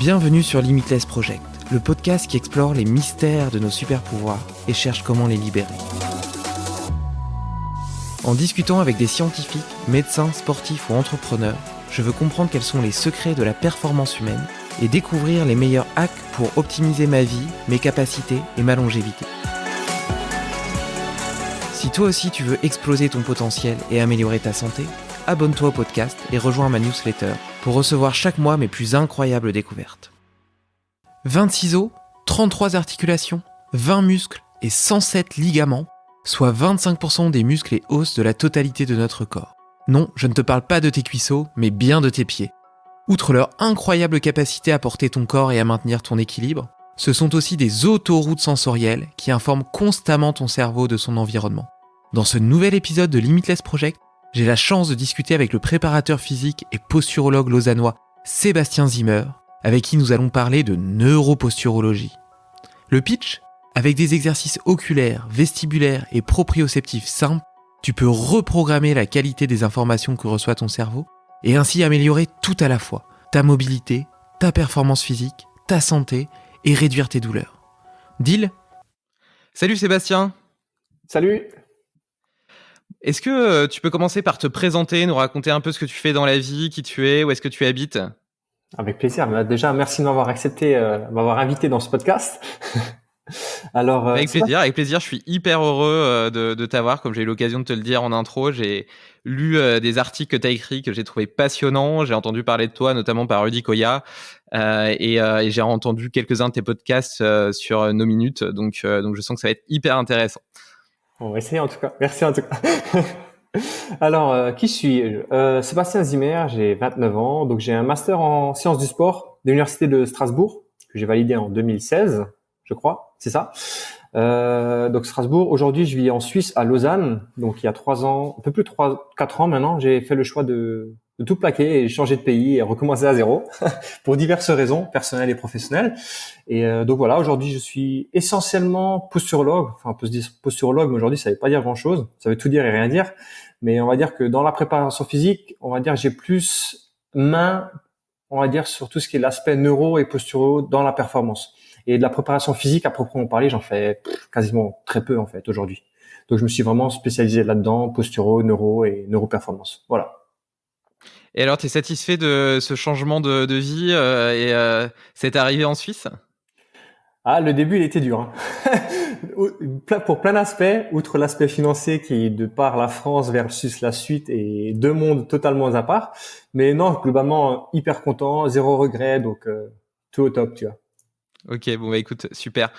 Bienvenue sur Limitless Project, le podcast qui explore les mystères de nos super-pouvoirs et cherche comment les libérer. En discutant avec des scientifiques, médecins, sportifs ou entrepreneurs, je veux comprendre quels sont les secrets de la performance humaine et découvrir les meilleurs hacks pour optimiser ma vie, mes capacités et ma longévité. Si toi aussi tu veux exploser ton potentiel et améliorer ta santé, abonne-toi au podcast et rejoins ma newsletter pour recevoir chaque mois mes plus incroyables découvertes. 26 os, 33 articulations, 20 muscles et 107 ligaments, soit 25% des muscles et os de la totalité de notre corps. Non, je ne te parle pas de tes cuisseaux, mais bien de tes pieds. Outre leur incroyable capacité à porter ton corps et à maintenir ton équilibre, ce sont aussi des autoroutes sensorielles qui informent constamment ton cerveau de son environnement. Dans ce nouvel épisode de Limitless Project, j'ai la chance de discuter avec le préparateur physique et posturologue lausannois Sébastien Zimmer, avec qui nous allons parler de neuroposturologie. Le pitch ? Avec des exercices oculaires, vestibulaires et proprioceptifs simples, tu peux reprogrammer la qualité des informations que reçoit ton cerveau et ainsi améliorer tout à la fois ta mobilité, ta performance physique, ta santé et réduire tes douleurs. Deal ? Salut Sébastien. Salut. Est-ce que tu peux commencer par te présenter, nous raconter un peu ce que tu fais dans la vie, qui tu es, où est-ce que tu habites ? Avec plaisir. Déjà, merci de m'avoir accepté, m'avoir invité dans ce podcast. Alors, avec plaisir. Je suis hyper heureux de t'avoir. Comme j'ai eu l'occasion de te le dire en intro, j'ai lu des articles que tu as écrits que j'ai trouvé passionnants. J'ai entendu parler de toi, notamment par Rudy Koya, et j'ai entendu quelques-uns de tes podcasts sur nos minutes. Donc, je sens que ça va être hyper intéressant. On va essayer en tout cas. Merci en tout cas. Alors, qui suis-je ? Sébastien Zimmer, j'ai 29 ans. Donc, j'ai un master en sciences du sport de l'Université de Strasbourg que j'ai validé en 2016, je crois. C'est ça. Donc, Strasbourg. Aujourd'hui, je vis en Suisse, à Lausanne. Donc, il y a 3 ans, un peu plus de 4 ans maintenant, j'ai fait le choix de tout plaquer et changer de pays et recommencer à zéro pour diverses raisons personnelles et professionnelles. Et donc voilà, aujourd'hui je suis essentiellement posturologue. Enfin, on peut se dire posturologue, mais aujourd'hui ça veut pas dire grand-chose. Ça veut tout dire et rien dire. Mais on va dire que dans la préparation physique, on va dire j'ai plus main, on va dire sur tout ce qui est l'aspect neuro et posturaux dans la performance. Et de la préparation physique à proprement parler, j'en fais quasiment très peu en fait aujourd'hui. Donc je me suis vraiment spécialisé là-dedans, posturaux, neuro et neuroperformance. Voilà. Et alors, tu es satisfait de ce changement de vie et cette arrivée en Suisse ? Ah, le début, il était dur. Hein. Pour plein d'aspects, outre l'aspect financier qui est de par la France versus la Suisse et deux mondes totalement à part. Mais non, globalement, hyper content, zéro regret, donc tout au top, tu vois. Ok, bon bah écoute, super.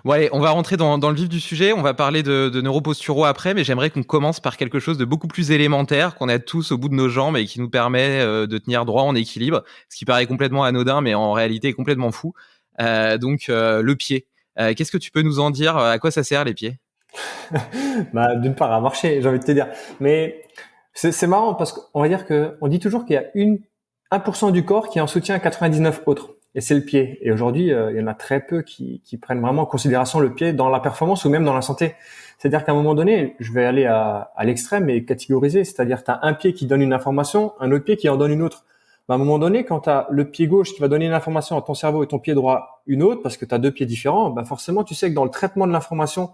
Bon allez, on va rentrer dans le vif du sujet, on va parler de neuroposturaux après, mais j'aimerais qu'on commence par quelque chose de beaucoup plus élémentaire, qu'on a tous au bout de nos jambes et qui nous permet de tenir droit en équilibre, ce qui paraît complètement anodin, mais en réalité est complètement fou. Donc le pied. Qu'est-ce que tu peux nous en dire ? À quoi ça sert les pieds ? Bah, d'une part, à marcher, j'ai envie de te dire. Mais c'est marrant parce qu'on va dire on dit toujours qu'il y a 1% du corps qui est en soutien à 99 autres. Et c'est le pied. Et aujourd'hui, il y en a très peu qui prennent vraiment en considération le pied dans la performance ou même dans la santé. C'est-à-dire qu'à un moment donné, je vais aller à l'extrême et catégoriser. C'est-à-dire tu as un pied qui donne une information, un autre pied qui en donne une autre. À un moment donné, quand tu as le pied gauche qui va donner une information à ton cerveau et ton pied droit une autre, parce que tu as deux pieds différents, forcément, tu sais que dans le traitement de l'information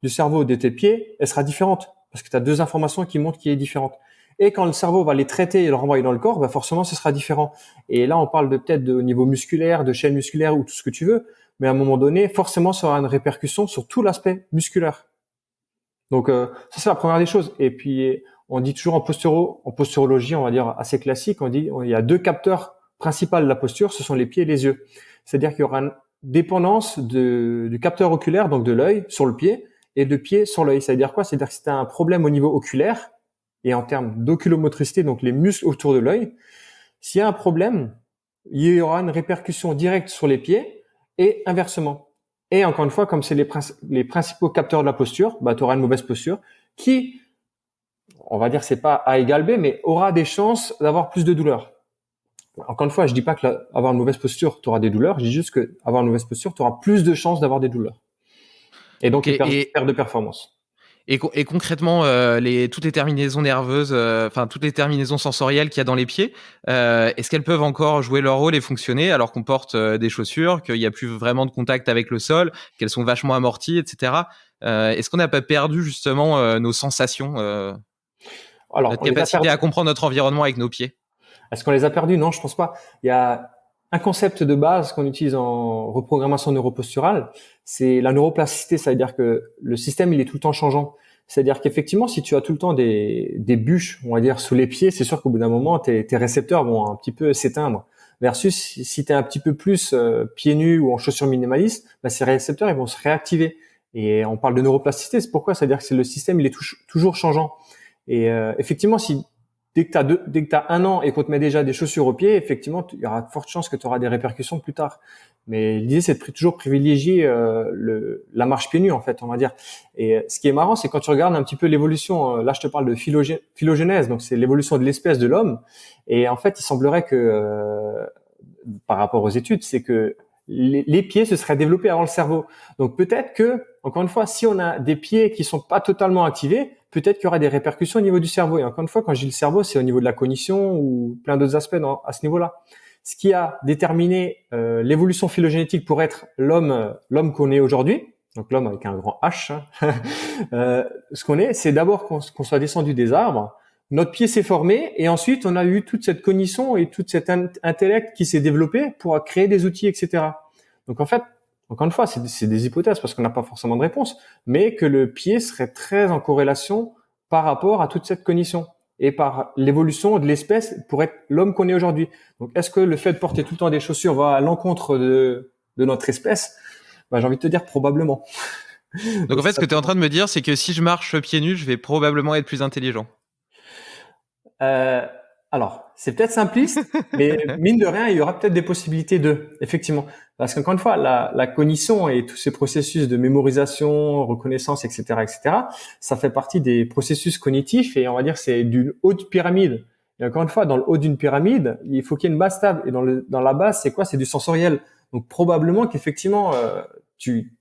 du cerveau de tes pieds, elle sera différente parce que tu as deux informations qui montrent qu'il est différente. Et quand le cerveau va les traiter et les renvoyer dans le corps, forcément, ce sera différent. Et là, on parle peut-être de niveau musculaire, de chaîne musculaire ou tout ce que tu veux. Mais à un moment donné, forcément, ça aura une répercussion sur tout l'aspect musculaire. Donc, ça, c'est la première des choses. Et puis, on dit toujours en posturologie, on va dire assez classique, on dit il y a deux capteurs principaux de la posture, ce sont les pieds et les yeux. C'est-à-dire qu'il y aura une dépendance du capteur oculaire, donc de l'œil, sur le pied, et de pied sur l'œil. Ça veut dire quoi ? C'est-à-dire que si tu as un problème au niveau oculaire, et en termes d'oculomotricité, donc les muscles autour de l'œil, s'il y a un problème, il y aura une répercussion directe sur les pieds et inversement. Et encore une fois, comme c'est les principaux capteurs de la posture, tu auras une mauvaise posture qui, on va dire, c'est pas A égale B, mais aura des chances d'avoir plus de douleurs. Encore une fois, je dis pas que avoir une mauvaise posture, tu auras des douleurs. Je dis juste que avoir une mauvaise posture, tu auras plus de chances d'avoir des douleurs. Et donc, perte de performance. Et concrètement, toutes les terminaisons nerveuses, toutes les terminaisons sensorielles qu'il y a dans les pieds, est-ce qu'elles peuvent encore jouer leur rôle et fonctionner alors qu'on porte des chaussures, qu'il n'y a plus vraiment de contact avec le sol, qu'elles sont vachement amorties, etc. Est-ce qu'on n'a pas perdu justement nos sensations, Alors, notre on les a capacité perdus. à comprendre notre environnement avec nos pieds? Est-ce qu'on les a perdus? Non, je pense pas. Il y a un concept de base qu'on utilise en reprogrammation neuroposturale, c'est la neuroplasticité. Ça veut dire que le système, il est tout le temps changeant. C'est-à-dire qu'effectivement, si tu as tout le temps des bûches, on va dire, sous les pieds, c'est sûr qu'au bout d'un moment, tes récepteurs vont un petit peu s'éteindre. Versus si tu es un petit peu plus pieds nus ou en chaussures minimalistes, bah, ces récepteurs, ils vont se réactiver. Et on parle de neuroplasticité, c'est pourquoi? C'est-à-dire que le système, il est toujours changeant. Et effectivement, si dès que t'as 1 an et qu'on te met déjà des chaussures aux pieds, effectivement, il y aura de fortes chances que tu auras des répercussions plus tard. Mais l'idée, c'est de toujours privilégier la marche pieds nus, en fait, on va dire. Et ce qui est marrant, c'est quand tu regardes un petit peu l'évolution. Là, je te parle de phylogénèse, donc c'est l'évolution de l'espèce de l'homme. Et en fait, il semblerait que, par rapport aux études, c'est que les pieds se seraient développés avant le cerveau. Donc peut-être que, encore une fois, si on a des pieds qui sont pas totalement activés, peut-être qu'il y aura des répercussions au niveau du cerveau. Et encore une fois, quand je dis le cerveau, c'est au niveau de la cognition ou plein d'autres aspects à ce niveau-là. Ce qui a déterminé l'évolution phylogénétique pour être l'homme qu'on est aujourd'hui, donc l'homme avec un grand H, hein, ce qu'on est, c'est d'abord qu'on soit descendu des arbres, notre pied s'est formé et ensuite on a eu toute cette cognition et toute cet intellect qui s'est développé pour créer des outils, etc. Donc en fait, encore une fois, c'est des hypothèses parce qu'on n'a pas forcément de réponse, mais que le pied serait très en corrélation par rapport à toute cette cognition et par l'évolution de l'espèce pour être l'homme qu'on est aujourd'hui. Donc est-ce que le fait de porter tout le temps des chaussures va à l'encontre de notre espèce? Ben, j'ai envie de te dire probablement. Donc en fait, ce que tu es en train de me dire, c'est que si je marche pieds nus, je vais probablement être plus intelligent. Euh, alors, c'est peut-être simpliste, mais mine de rien, il y aura peut-être des possibilités effectivement. Parce qu'encore une fois, la cognition et tous ces processus de mémorisation, reconnaissance, etc., ça fait partie des processus cognitifs et on va dire c'est d'une haute pyramide. Et encore une fois, dans le haut d'une pyramide, il faut qu'il y ait une base stable. Et dans la base, c'est quoi? C'est du sensoriel. Donc probablement qu'effectivement, tu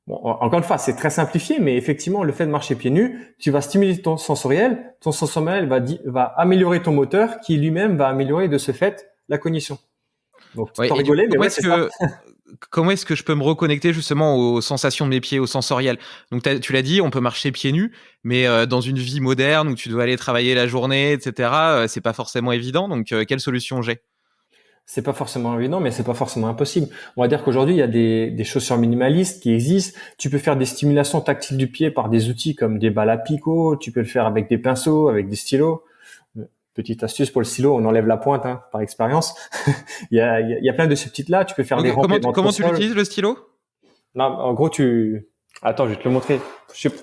bon, encore une fois, c'est très simplifié, mais effectivement, le fait de marcher pieds nus, tu vas stimuler ton sensoriel va améliorer ton moteur, qui lui-même va améliorer de ce fait la cognition. Donc, tu Ouais, peux et du coup, rigoler, mais ouais, c'est ça. comment est-ce que je peux me reconnecter justement aux sensations de mes pieds, au sensoriel? Donc tu l'as dit, on peut marcher pieds nus, mais dans une vie moderne où tu dois aller travailler la journée, etc., c'est pas forcément évident. Donc quelle solution j'ai? C'est pas forcément évident, mais c'est pas forcément impossible. On va dire qu'aujourd'hui, il y a des chaussures minimalistes qui existent. Tu peux faire des stimulations tactiles du pied par des outils comme des balles à picot. Tu peux le faire avec des pinceaux, avec des stylos. Petite astuce pour le stylo, on enlève la pointe, hein, par expérience. Il y a plein de ces petites-là. Tu peux faire des Donc, rampes comment tu ventre-sol. l'utilises le stylo? Là, en gros, attends, je vais te le montrer.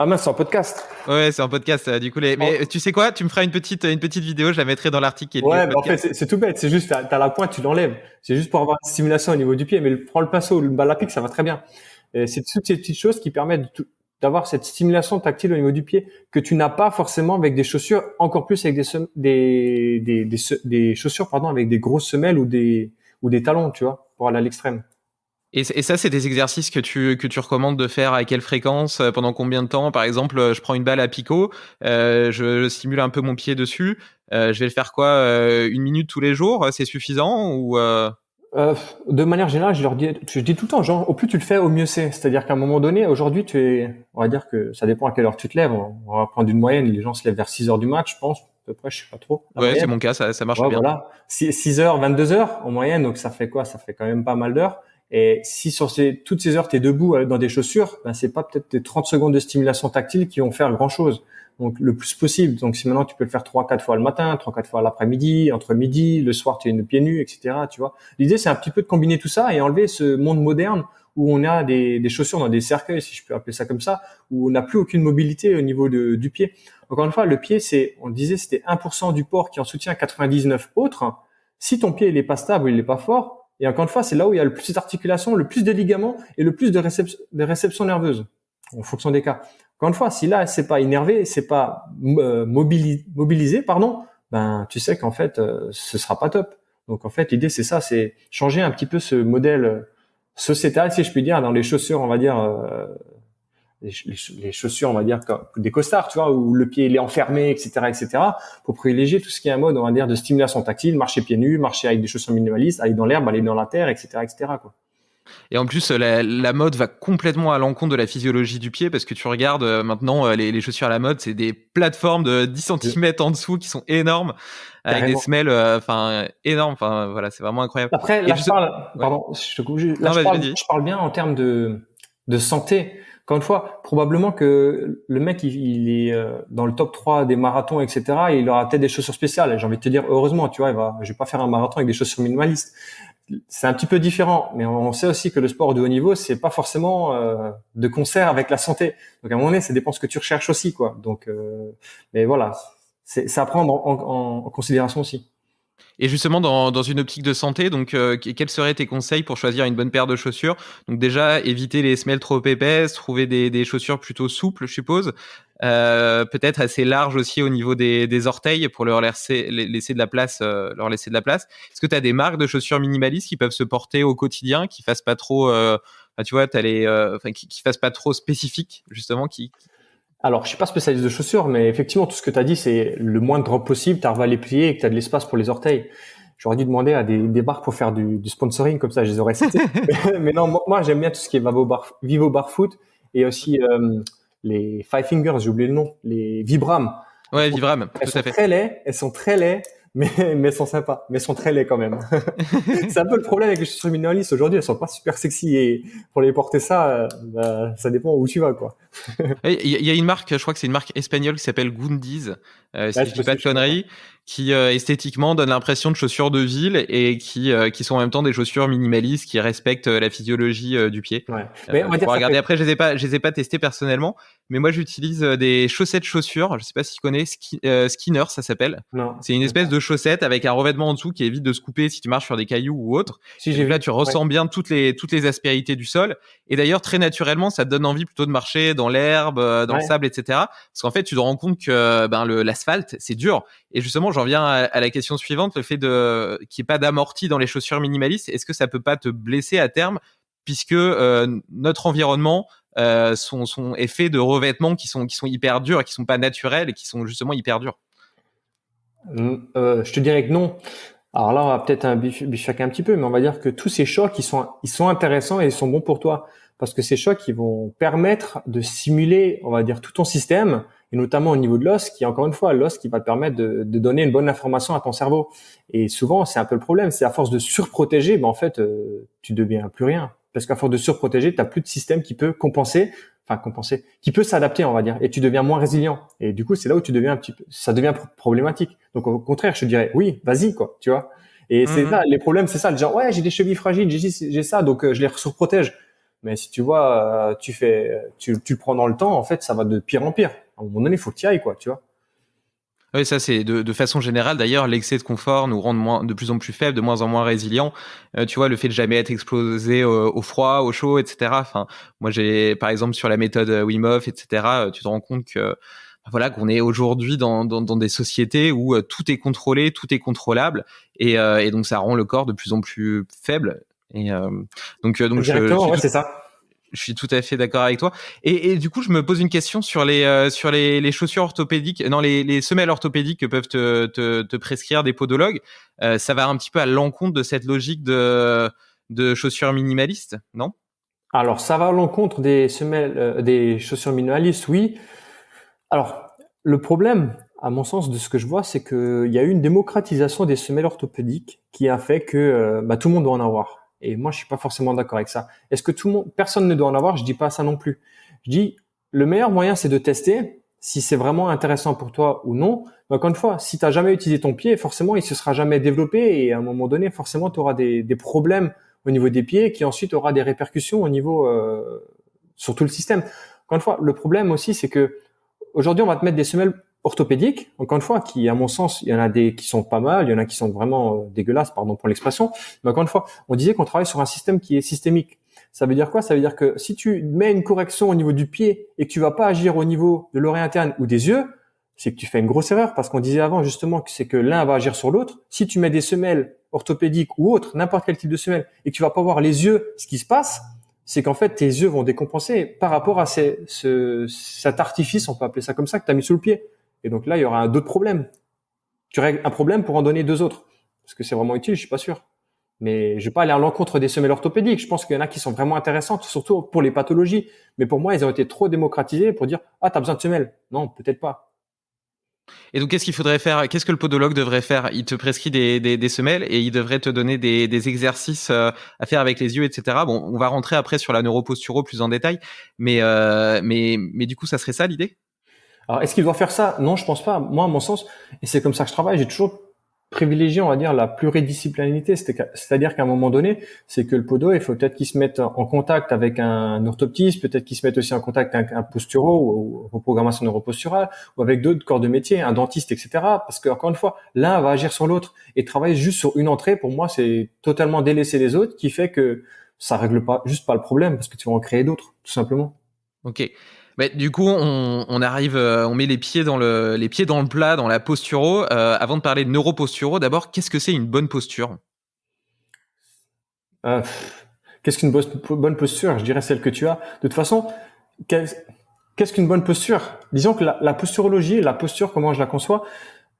Ah mince, c'est en podcast. Ouais, c'est un podcast du coup. Mais tu sais quoi? Tu me feras une petite vidéo, je la mettrai dans l'article qui est lié au Ouais, mais en fait, podcast. c'est tout bête. C'est juste, t'as la pointe, tu l'enlèves. C'est juste pour avoir une stimulation au niveau du pied. Mais prends le pinceau, le balle à pic, ça va très bien. Et c'est toutes ces petites choses qui permettent d'avoir cette stimulation tactile au niveau du pied que tu n'as pas forcément avec des chaussures, encore plus avec des chaussures, pardon, avec des grosses semelles ou des talons, tu vois, pour aller à l'extrême. Et ça, c'est des exercices que tu recommandes de faire à quelle fréquence, pendant combien de temps? Par exemple, je prends une balle à picot, je stimule un peu mon pied dessus. Je vais le faire quoi, 1 minute tous les jours? C'est suffisant ou Euh, de manière générale, je dis tout le temps, genre, au plus tu le fais, au mieux c'est. C'est-à-dire qu'à un moment donné, aujourd'hui, on va dire que ça dépend à quelle heure tu te lèves. On va prendre une moyenne. Les gens se lèvent vers 6 heures du mat, je pense, à peu près, je sais pas trop, la ouais, c'est moyenne. mon cas, ça marche Ouais, bien. voilà. 6 heures, 22 heures en moyenne, donc ça fait quoi? Ça fait quand même pas mal d'heures. Et si sur toutes ces heures, tu es debout dans des chaussures, ben c'est pas peut-être tes 30 secondes de stimulation tactile qui vont faire grand-chose. Donc le plus possible. Donc si maintenant tu peux le faire 3-4 fois le matin, 3-4 fois l'après-midi, entre midi, le soir tu es pieds nus, etc. Tu vois. L'idée c'est un petit peu de combiner tout ça et enlever ce monde moderne où on a des chaussures dans des cercueils, si je peux appeler ça comme ça, où on n'a plus aucune mobilité au niveau du pied. Encore une fois, le pied, on le disait, c'était 1% du port qui en soutient 99 autres. Si ton pied il est pas stable, il est pas fort, et encore une fois, c'est là où il y a le plus d'articulation, le plus de ligaments et le plus de réception nerveuse, en fonction des cas. Encore une fois, si là c'est pas innervé, c'est pas mobilisé, pardon, ben tu sais qu'en fait ce sera pas top. Donc en fait l'idée c'est ça, c'est changer un petit peu ce modèle sociétal, si je puis dire, dans les chaussures, on va dire les chaussures, on va dire, comme des costards, tu vois, où le pied il est enfermé, etc., pour privilégier tout ce qui est un mode, on va dire, de stimulation tactile, marcher pieds nus, marcher avec des chaussures minimalistes, aller dans l'herbe, aller dans la terre, etc., quoi. Et en plus, la mode va complètement à l'encontre de la physiologie du pied parce que tu regardes maintenant les chaussures à la mode, c'est des plateformes de 10 centimètres en dessous qui sont énormes avec des Carrément. semelles énormes. Enfin, voilà, c'est vraiment incroyable. Après, Et là, je juste... parle, ouais. pardon, je te coupe, là, Non, vas-y, vas-y. je parle bien en termes de santé. Encore une fois, probablement que le mec, il est dans le top 3 des marathons, etc. Et il aura peut-être des chaussures spéciales. Et j'ai envie de te dire, heureusement, tu vois, je vais pas faire un marathon avec des chaussures minimalistes. C'est un petit peu différent, mais on sait aussi que le sport de haut niveau, c'est pas forcément de concert avec la santé. Donc à un moment donné, ça dépend ce que tu recherches aussi, quoi. Donc, mais voilà, c'est à prendre en considération aussi. Et justement, dans une optique de santé, donc, quels seraient tes conseils pour choisir une bonne paire de chaussures? Donc déjà, éviter les semelles trop épaisses, trouver des chaussures plutôt souples, je suppose. Peut-être assez larges aussi au niveau des orteils pour leur laisser de la place, leur laisser de la place. Est-ce que tu as des marques de chaussures minimalistes qui peuvent se porter au quotidien, qui fassent pas trop, tu vois, qui fassent pas trop spécifiques justement, Alors, je suis pas spécialiste de chaussures, mais effectivement, tout ce que tu as dit, c'est le moins de drop possible. Tu arrives à les plier et que tu as de l'espace pour les orteils. J'aurais dû demander à des marques pour faire du sponsoring, comme ça, je les aurais cités. Mais non, moi, j'aime bien tout ce qui est Vivo Barfoot et aussi les Five Fingers, j'ai oublié le nom, les Vibram. Ouais, Vibram, Elles tout sont à fait. très laides, mais elles sont sympas, mais elles sont très laides quand même. C'est un peu le problème avec les chaussures minimalistes aujourd'hui, elles sont pas super sexy et pour les porter ça, ça dépend où tu vas, quoi. Il y a une marque, je crois que c'est une marque espagnole qui s'appelle Goondies, Ouais, si je c'est dis pas possible, de je connais pas. conneries, qui esthétiquement donne l'impression de chaussures de ville et qui sont en même temps des chaussures minimalistes qui respectent la physiologie du pied. Ouais. Mais on va Tu dire pourras ça regarder fait. après, je les ai pas testées personnellement, mais moi j'utilise des chaussettes chaussures, je sais pas si tu connais, Skinner ça s'appelle. Non, C'est je une connais espèce pas. de chaussette avec un revêtement en dessous qui évite de se couper si tu marches sur des cailloux ou autre. Si Et j'ai donc là, vu. tu Ouais. ressens bien toutes les aspérités du sol. Et d'ailleurs, très naturellement, ça te donne envie plutôt de marcher dans l'herbe, dans le Ouais. sable, etc. Parce qu'en fait, tu te rends compte que l'asphalte, c'est dur. Et justement, j'en viens à la question suivante, le fait qu'il n'y ait pas d'amorti dans les chaussures minimalistes. Est-ce que ça peut pas te blesser à terme, puisque notre environnement est fait de revêtements qui sont hyper durs, et qui sont pas naturels et qui sont justement hyper durs. Je te dirais que non. Alors là, on va peut-être bifurquer un petit peu, mais on va dire que tous ces chocs, ils sont intéressants et ils sont bons pour toi. Parce que ces chocs, ils vont permettre de stimuler, on va dire, tout ton système, et notamment au niveau de l'os, qui est encore une fois l'os qui va te permettre de donner une bonne information à ton cerveau. Et souvent, c'est un peu le problème, c'est à force de surprotéger, ben en fait, tu deviens plus rien. Parce qu'à force de surprotéger, tu n'as plus de système qui peut compenser, qui peut s'adapter, on va dire, et tu deviens moins résilient. Et du coup, c'est là où tu deviens ça devient problématique. Donc au contraire, je te dirais, oui, vas-y, quoi, tu vois. Et c'est Mhm. ça, les problèmes, c'est ça, le genre, ouais, j'ai des chevilles fragiles, j'ai ça, donc je les surprotège. Mais si tu vois, tu le prends dans le temps, en fait, ça va de pire en pire. À un moment donné, il faut que tu y ailles, quoi, tu vois. Oui, ça c'est de façon générale. D'ailleurs, l'excès de confort nous rend de plus en plus faibles, de moins en moins résilients. Tu vois, le fait de jamais être exposé au froid, au chaud, etc. Enfin, moi, j'ai, par exemple, sur la méthode Wim Hof, etc. Tu te rends compte que voilà qu'on est aujourd'hui dans des sociétés où tout est contrôlé, tout est contrôlable, et donc ça rend le corps de plus en plus faible. Et donc je Directement, suis ouais, tout c'est ça. je suis tout à fait d'accord avec toi. Et du coup, je me pose une question sur les chaussures orthopédiques, non, les semelles orthopédiques que peuvent te prescrire des podologues. Ça va un petit peu à l'encontre de cette logique de chaussures minimalistes, non? Alors, ça va à l'encontre des semelles, des chaussures minimalistes, oui. Alors, le problème, à mon sens, de ce que je vois, c'est qu'il y a eu une démocratisation des semelles orthopédiques qui a fait que tout le monde doit en avoir. Et moi, je suis pas forcément d'accord avec ça. Est-ce que personne ne doit en avoir? Je dis pas ça non plus. Je dis, le meilleur moyen, c'est de tester si c'est vraiment intéressant pour toi ou non. Mais encore une fois, si tu n'as jamais utilisé ton pied, forcément, il se sera jamais développé et à un moment donné, forcément, tu auras des problèmes au niveau des pieds qui ensuite aura des répercussions au niveau sur tout le système. Encore une fois, le problème aussi, c'est que aujourd'hui, on va te mettre des semelles orthopédiques, encore une fois, qui, à mon sens, il y en a des qui sont pas mal, il y en a qui sont vraiment dégueulasses, pardon pour l'expression. Mais encore une fois, on disait qu'on travaille sur un système qui est systémique. Ça veut dire quoi? Ça veut dire que si tu mets une correction au niveau du pied et que tu vas pas agir au niveau de l'oreille interne ou des yeux, c'est que tu fais une grosse erreur parce qu'on disait avant justement que c'est que l'un va agir sur l'autre. Si tu mets des semelles orthopédiques ou autres, n'importe quel type de semelle, et que tu vas pas voir les yeux ce qui se passe, c'est qu'en fait, tes yeux vont décompenser par rapport à cet artifice, on peut appeler ça comme ça, que tu as mis sous le pied. Et donc là, il y aura d'autres problèmes. Tu règles un problème pour en donner deux autres. Est-ce que c'est vraiment utile? Je suis pas sûr. Mais je vais pas aller à l'encontre des semelles orthopédiques. Je pense qu'il y en a qui sont vraiment intéressantes, surtout pour les pathologies. Mais pour moi, elles ont été trop démocratisées pour dire, ah, t'as besoin de semelles. Non, peut-être pas. Et donc, qu'est-ce qu'il faudrait faire? Qu'est-ce que le podologue devrait faire? Il te prescrit des semelles et il devrait te donner des exercices à faire avec les yeux, etc. Bon, on va rentrer après sur la neuroposturo plus en détail, mais du coup, ça serait ça l'idée? Alors, est-ce qu'il doit faire ça? Non, je pense pas. Moi, à mon sens, et c'est comme ça que je travaille, j'ai toujours privilégié, on va dire, la pluridisciplinarité. C'est-à-dire qu'à un moment donné, c'est que le podo, il faut peut-être qu'il se mette en contact avec un orthoptiste, peut-être qu'il se mette aussi en contact avec un posturo ou reprogrammation neuroposturale, ou avec d'autres corps de métier, un dentiste, etc. Parce que, encore une fois, l'un va agir sur l'autre et travailler juste sur une entrée. Pour moi, c'est totalement délaisser les autres, qui fait que ça règle pas, juste pas le problème, parce que tu vas en créer d'autres, tout simplement. Ok. Bah, du coup, on arrive, on met les pieds dans le plat, dans la posturo. Avant de parler de neuroposturo, d'abord, qu'est-ce que c'est une bonne posture? Euh, Qu'est-ce qu'une bonne posture? Je dirais celle que tu as. De toute façon, qu'est-ce qu'une bonne posture? Disons que la posturologie, la posture, comment je la conçois,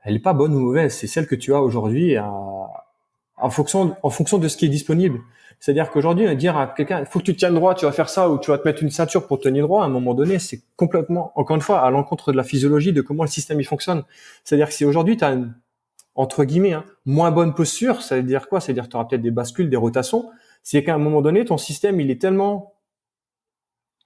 elle n'est pas bonne ou mauvaise. C'est celle que tu as aujourd'hui en fonction de ce qui est disponible. C'est-à-dire qu'aujourd'hui, dire à quelqu'un, il faut que tu tiennes droit, tu vas faire ça, ou tu vas te mettre une ceinture pour tenir droit, à un moment donné, c'est complètement, encore une fois, à l'encontre de la physiologie, de comment le système il fonctionne. C'est-à-dire que si aujourd'hui, tu as une, entre guillemets, moins bonne posture, ça veut dire quoi? Ça veut dire que tu auras peut-être des bascules, des rotations. C'est qu'à un moment donné, ton système, il est tellement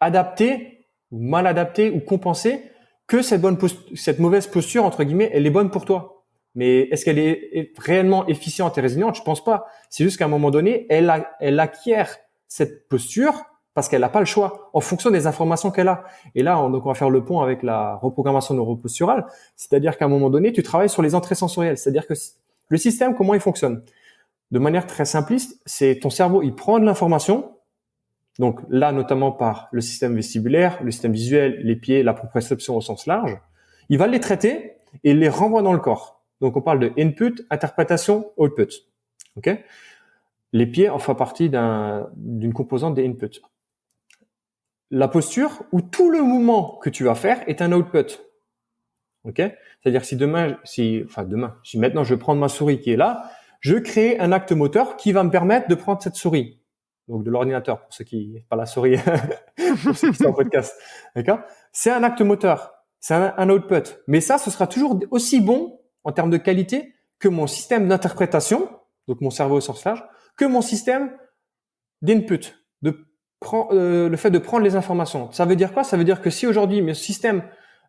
adapté, ou mal adapté, ou compensé, que cette mauvaise posture, entre guillemets, elle est bonne pour toi. Mais est-ce qu'elle est réellement efficiente et résiliente? Je pense pas. C'est juste qu'à un moment donné, elle acquiert cette posture parce qu'elle n'a pas le choix en fonction des informations qu'elle a. Et là, donc on va faire le pont avec la reprogrammation neuroposturale. C'est-à-dire qu'à un moment donné, tu travailles sur les entrées sensorielles. C'est-à-dire que le système, comment il fonctionne? De manière très simpliste, c'est ton cerveau, il prend de l'information. Donc là, notamment par le système vestibulaire, le système visuel, les pieds, la proprioception au sens large. Il va les traiter et les renvoie dans le corps. Donc on parle de input, interprétation, output. Ok? Les pieds en font partie d'une composante des inputs. La posture ou tout le mouvement que tu vas faire est un output. Ok? C'est-à-dire que si maintenant je vais prendre ma souris qui est là, je crée un acte moteur qui va me permettre de prendre cette souris. Donc de l'ordinateur, pour ceux qui, pas la souris, pour ceux qui sont en podcast. D'accord? C'est un acte moteur. C'est un output. Mais ça, ce sera toujours aussi bon en termes de qualité que mon système d'interprétation, donc mon cerveau au sens large, que mon système d'input, le fait de prendre les informations. Ça veut dire quoi? Ça veut dire que si aujourd'hui mon système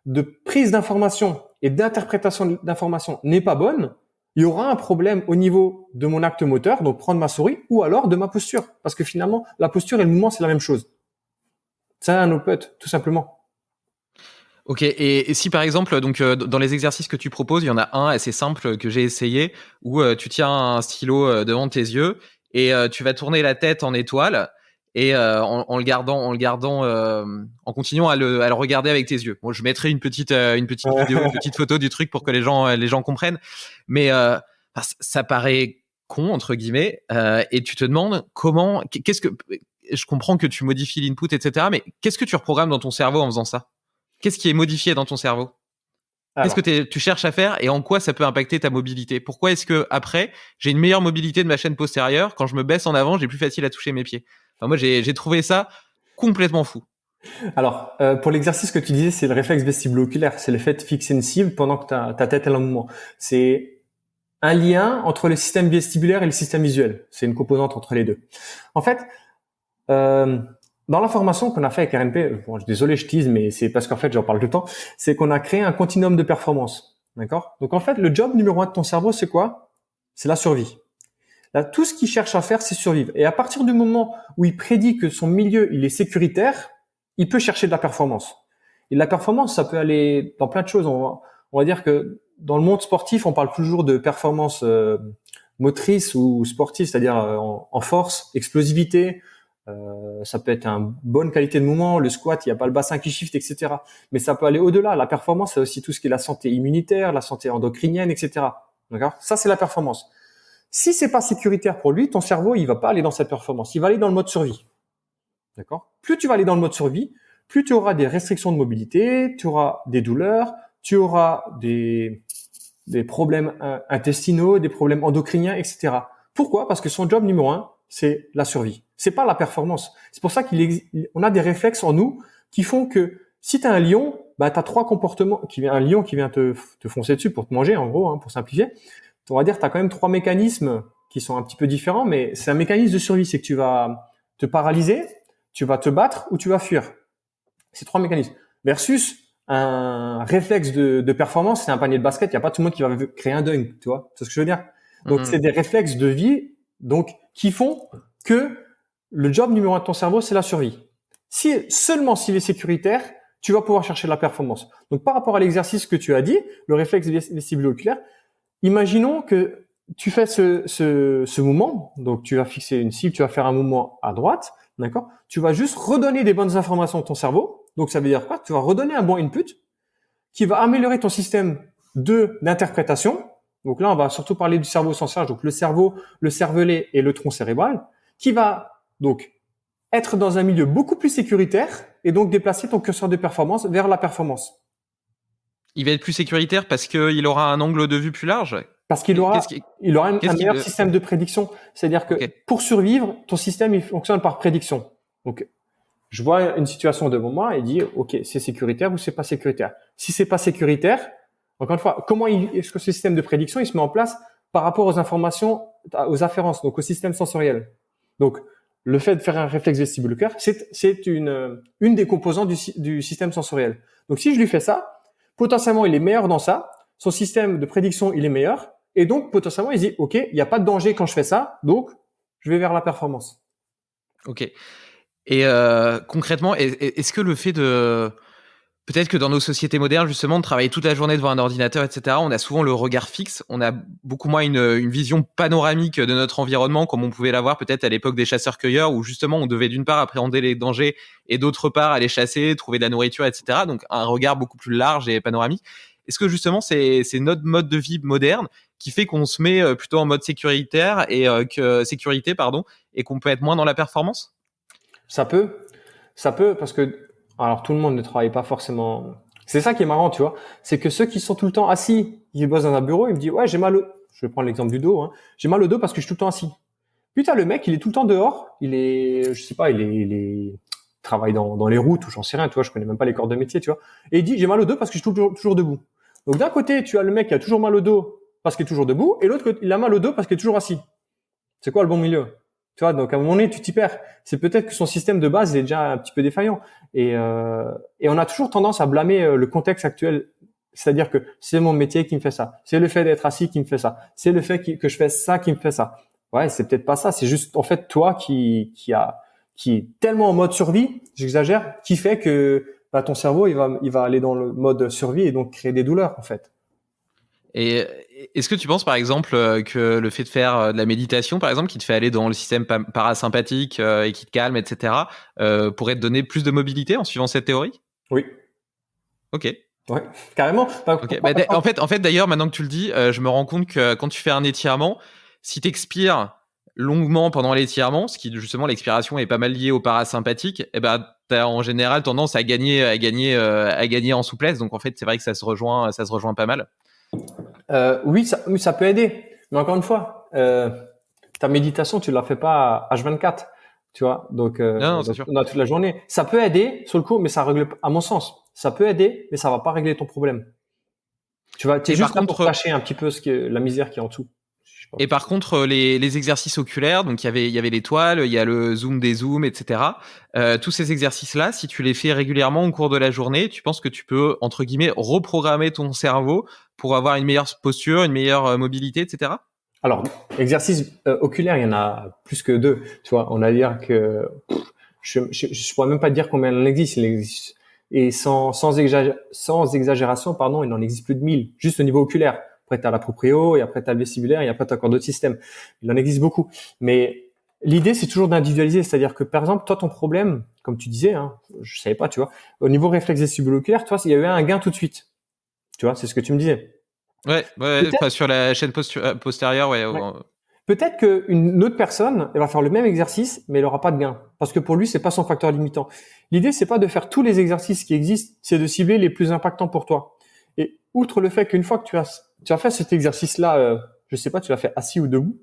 de prise d'information et d'interprétation d'information n'est pas bonne, il y aura un problème au niveau de mon acte moteur, donc prendre ma souris, ou alors de ma posture. Parce que finalement, la posture et le mouvement, c'est la même chose. C'est un output, tout simplement. Ok, et si par exemple, donc dans les exercices que tu proposes, il y en a un assez simple que j'ai essayé, où tu tiens un stylo devant tes yeux et tu vas tourner la tête en étoile et en le gardant, en continuant à le regarder avec tes yeux. Bon, je mettrai une petite vidéo, une petite photo du truc pour que les gens comprennent, mais ça paraît con entre guillemets, et tu te demandes qu'est-ce que, je comprends que tu modifies l'input, etc., mais qu'est-ce que tu reprogrammes dans ton cerveau en faisant ça? Qu'est-ce qui est modifié dans ton cerveau? Qu'est-ce Alors, que tu cherches à faire et en quoi ça peut impacter ta mobilité? Pourquoi est-ce que après j'ai une meilleure mobilité de ma chaîne postérieure quand je me baisse en avant, j'ai plus facile à toucher mes pieds? Enfin, moi, j'ai trouvé ça complètement fou. pour l'exercice que tu disais, c'est le réflexe vestibulo-oculaire. C'est le fait de fixer une cible pendant que ta tête est en mouvement. C'est un lien entre le système vestibulaire et le système visuel. C'est une composante entre les deux. En fait, dans la formation qu'on a fait avec RNP, bon, désolé, je tease, mais c'est parce qu'en fait, j'en parle tout le temps, c'est qu'on a créé un continuum de performance. D'accord? Donc, en fait, le job numéro 1 de ton cerveau, c'est quoi? C'est la survie. Là, tout ce qu'il cherche à faire, c'est survivre. Et à partir du moment où il prédit que son milieu, il est sécuritaire, il peut chercher de la performance. Et la performance, ça peut aller dans plein de choses. On va dire que dans le monde sportif, on parle toujours de performance motrice ou sportive, c'est-à-dire en force, explosivité. Ça peut être une bonne qualité de mouvement, le squat, il n'y a pas le bassin qui shift, etc. Mais ça peut aller au-delà. La performance, c'est aussi tout ce qui est la santé immunitaire, la santé endocrinienne, etc. D'accord? Ça, c'est la performance. Si c'est pas sécuritaire pour lui, ton cerveau, il va pas aller dans cette performance. Il va aller dans le mode survie. d'accord? Plus tu vas aller dans le mode survie, plus tu auras des restrictions de mobilité, tu auras des douleurs, tu auras des problèmes intestinaux, des problèmes endocriniens, etc. Pourquoi? Parce que son job numéro un, c'est la survie. C'est pas la performance. C'est pour ça qu'on a des réflexes en nous qui font que si tu as un lion, bah tu as trois comportements, un lion qui vient te foncer dessus pour te manger, en gros, hein, pour simplifier. On va dire, tu as quand même trois mécanismes qui sont un petit peu différents, mais c'est un mécanisme de survie. C'est que tu vas te paralyser, tu vas te battre ou tu vas fuir. C'est trois mécanismes. Versus un réflexe de performance, c'est un panier de basket. Il n'y a pas tout le monde qui va créer un dunk, tu vois. C'est ce que je veux dire. Donc, c'est des réflexes de vie, donc, qui font que le job numéro un de ton cerveau, c'est la survie. Seulement s'il est sécuritaire, tu vas pouvoir chercher la performance. Donc, par rapport à l'exercice que tu as dit, le réflexe vestibulo-oculaire, imaginons que tu fais ce mouvement. Donc, tu vas fixer une cible, tu vas faire un mouvement à droite, d'accord? Tu vas juste redonner des bonnes informations à ton cerveau. Donc, ça veut dire quoi? Tu vas redonner un bon input qui va améliorer ton système d'interprétation. Donc là, on va surtout parler du cerveau sensoriel, donc le cerveau, le cervelet et le tronc cérébral, qui va donc être dans un milieu beaucoup plus sécuritaire et donc déplacer ton curseur de performance vers la performance. Il va être plus sécuritaire parce qu'il aura un angle de vue plus large? Parce qu'il aura un meilleur système de prédiction. C'est-à-dire que pour survivre, ton système, il fonctionne par prédiction. Donc, je vois une situation devant moi et dis, OK, c'est sécuritaire ou c'est pas sécuritaire. Si c'est pas sécuritaire, encore une fois, comment est-ce que ce système de prédiction, il se met en place par rapport aux informations, aux afférences, donc au système sensoriel. Donc, le fait de faire un réflexe vestibulo-oculaire, c'est une des composantes du système sensoriel. Donc, si je lui fais ça, potentiellement, il est meilleur dans ça. Son système de prédiction, il est meilleur. Et donc, potentiellement, il dit, OK, il n'y a pas de danger quand je fais ça. Donc, je vais vers la performance. OK. Et concrètement, est-ce que le fait de... Peut-être que dans nos sociétés modernes, justement, de travailler toute la journée devant un ordinateur, etc., on a souvent le regard fixe, on a beaucoup moins une vision panoramique de notre environnement, comme on pouvait l'avoir peut-être à l'époque des chasseurs-cueilleurs, où justement on devait d'une part appréhender les dangers et d'autre part aller chasser, trouver de la nourriture, etc. Donc un regard beaucoup plus large et panoramique. Est-ce que justement c'est notre mode de vie moderne qui fait qu'on se met plutôt en mode sécuritaire et et qu'on peut être moins dans la performance? Ça peut parce que alors tout le monde ne travaille pas forcément. C'est ça qui est marrant, tu vois. C'est que ceux qui sont tout le temps assis, ils bossent dans un bureau, ils me disent ouais j'ai mal au... Je vais prendre l'exemple du dos. Hein. J'ai mal au dos parce que je suis tout le temps assis. Putain le mec il est tout le temps dehors. Il est, je sais pas, il travaille dans les routes ou j'en sais rien, tu vois. Je connais même pas les corps de métier, tu vois. Et il dit j'ai mal au dos parce que je suis toujours debout. Donc d'un côté tu as le mec qui a toujours mal au dos parce qu'il est toujours debout et l'autre il a mal au dos parce qu'il est toujours assis. C'est quoi le bon milieu? Tu vois, donc à un moment donné, tu t'y perds. C'est peut-être que son système de base il est déjà un petit peu défaillant. Et on a toujours tendance à blâmer le contexte actuel. C'est-à-dire que c'est mon métier qui me fait ça. C'est le fait d'être assis qui me fait ça. C'est le fait que je fais ça qui me fait ça. Ouais, c'est peut-être pas ça. C'est juste en fait toi qui est tellement en mode survie, j'exagère, qui fait que bah, ton cerveau il va aller dans le mode survie et donc créer des douleurs en fait. Et est-ce que tu penses, par exemple, que le fait de faire de la méditation, par exemple, qui te fait aller dans le système parasympathique et qui te calme, etc., pourrait te donner plus de mobilité en suivant cette théorie? Oui. Ok. Ouais, carrément. Okay. En fait, d'ailleurs, maintenant que tu le dis, je me rends compte que quand tu fais un étirement, si tu expires longuement pendant l'étirement, ce qui justement l'expiration est pas mal liée au parasympathique, et ben t'as en général tendance à gagner en souplesse. Donc en fait, c'est vrai que ça se rejoint pas mal. Oui, ça peut aider. Mais encore une fois, ta méditation, tu la fais pas H24, tu vois. Donc, non, c'est sûr. on a toute la journée. Ça peut aider sur le coup, mais ça règle, à mon sens, ça peut aider, mais ça va pas régler ton problème. T'es juste là pour cacher un petit peu la misère qui est en dessous. Et par contre, les exercices oculaires, donc il y avait l'étoile, il y a le zoom des zooms, etc. Tous ces exercices-là, si tu les fais régulièrement au cours de la journée, tu penses que tu peux, entre guillemets, reprogrammer ton cerveau pour avoir une meilleure posture, une meilleure mobilité, etc. Alors, exercices oculaires, il y en a plus que 2. Tu vois, on a dire que je pourrais même pas te dire combien il en existe. Il existe. Et sans exagération, pardon, il en existe plus de 1000, juste au niveau oculaire. Après, tu as la proprio, et après, tu as le vestibulaire, et après, tu as encore d'autres systèmes. Il en existe beaucoup. Mais l'idée, c'est toujours d'individualiser. C'est-à-dire que, par exemple, toi, ton problème, comme tu disais, hein, je savais pas, tu vois, au niveau réflexe vestibulo-oculaire, toi, il y a eu un gain tout de suite. Tu vois, c'est ce que tu me disais. Ouais, sur la chaîne postérieure, ouais. Peut-être qu'une autre personne, elle va faire le même exercice, mais elle aura pas de gain. Parce que pour lui, c'est pas son facteur limitant. L'idée, c'est pas de faire tous les exercices qui existent, c'est de cibler les plus impactants pour toi. Et outre le fait qu'une fois que tu as fait cet exercice-là, je sais pas, tu l'as fait assis ou debout,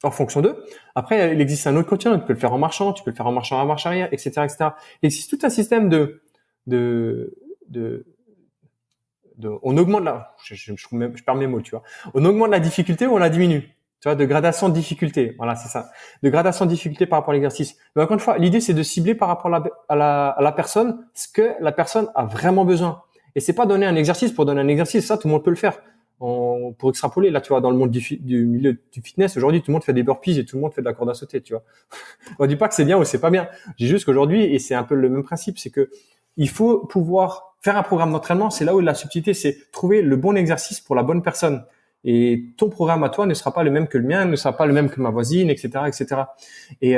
en fonction d'eux. Après, il existe un autre quotidien. Tu peux le faire en marchant, tu peux le faire en marchant à marche arrière, etc., etc. Il existe tout un système de, de, on augmente je perds mes mots, tu vois. On augmente la difficulté ou on la diminue. Tu vois, de gradation de difficulté. Voilà, c'est ça. De gradation de difficulté par rapport à l'exercice. Mais encore une fois, l'idée, c'est de cibler par rapport à la personne ce que la personne a vraiment besoin. Et c'est pas donner un exercice pour donner un exercice. Ça, tout le monde peut le faire. Pour extrapoler, là, tu vois, dans le monde du milieu du fitness, aujourd'hui, tout le monde fait des burpees et tout le monde fait de la corde à sauter, tu vois. On dit pas que c'est bien ou c'est pas bien. Je dis juste qu'aujourd'hui, et c'est un peu le même principe, c'est que il faut pouvoir faire un programme d'entraînement. C'est là où la subtilité, c'est trouver le bon exercice pour la bonne personne. Et ton programme à toi ne sera pas le même que le mien, ne sera pas le même que ma voisine, etc., etc. Et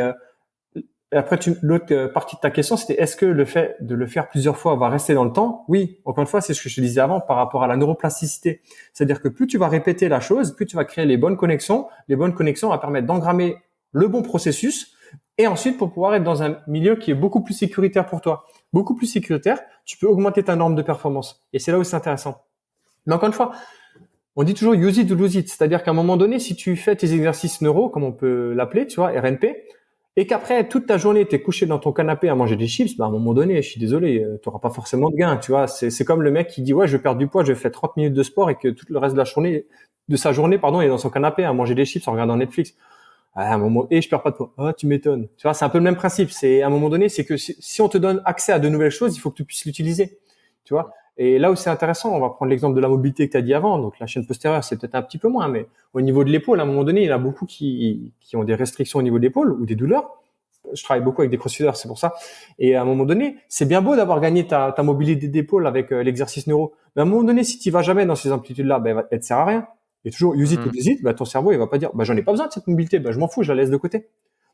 après, l'autre partie de ta question, c'était est-ce que le fait de le faire plusieurs fois va rester dans le temps? Oui, encore une fois, c'est ce que je te disais avant par rapport à la neuroplasticité. C'est-à-dire que plus tu vas répéter la chose, plus tu vas créer les bonnes connexions. Les bonnes connexions vont permettre d'engrammer le bon processus et ensuite pour pouvoir être dans un milieu qui est beaucoup plus sécuritaire pour toi. Beaucoup plus sécuritaire, tu peux augmenter ta norme de performance. Et c'est là où c'est intéressant. Mais encore une fois, on dit toujours use it or lose it. C'est-à-dire qu'à un moment donné, si tu fais tes exercices neuro, comme on peut l'appeler, tu vois, RNP, et qu'après, toute ta journée, t'es couché dans ton canapé à manger des chips, à un moment donné, je suis désolé, t'auras pas forcément de gain, tu vois. C'est comme le mec qui dit, ouais, je vais perdre du poids, je vais faire 30 minutes de sport et que tout le reste de sa journée, il est dans son canapé à manger des chips en regardant Netflix. À un moment, et je perds pas de poids. Ah, tu m'étonnes. Tu vois, c'est un peu le même principe. C'est, à un moment donné, c'est que si on te donne accès à de nouvelles choses, il faut que tu puisses l'utiliser. Tu vois. Et là où c'est intéressant, on va prendre l'exemple de la mobilité que tu as dit avant. Donc, la chaîne postérieure, c'est peut-être un petit peu moins, mais au niveau de l'épaule, à un moment donné, il y en a beaucoup qui ont des restrictions au niveau de l'épaule ou des douleurs. Je travaille beaucoup avec des crossfitters, c'est pour ça. Et à un moment donné, c'est bien beau d'avoir gagné ta mobilité d'épaule avec l'exercice neuro. Mais à un moment donné, si tu vas jamais dans ces amplitudes-là, elle te sert à rien. Et toujours use it or lose it, ton cerveau, il va pas dire, j'en ai pas besoin de cette mobilité, je m'en fous, je la laisse de côté.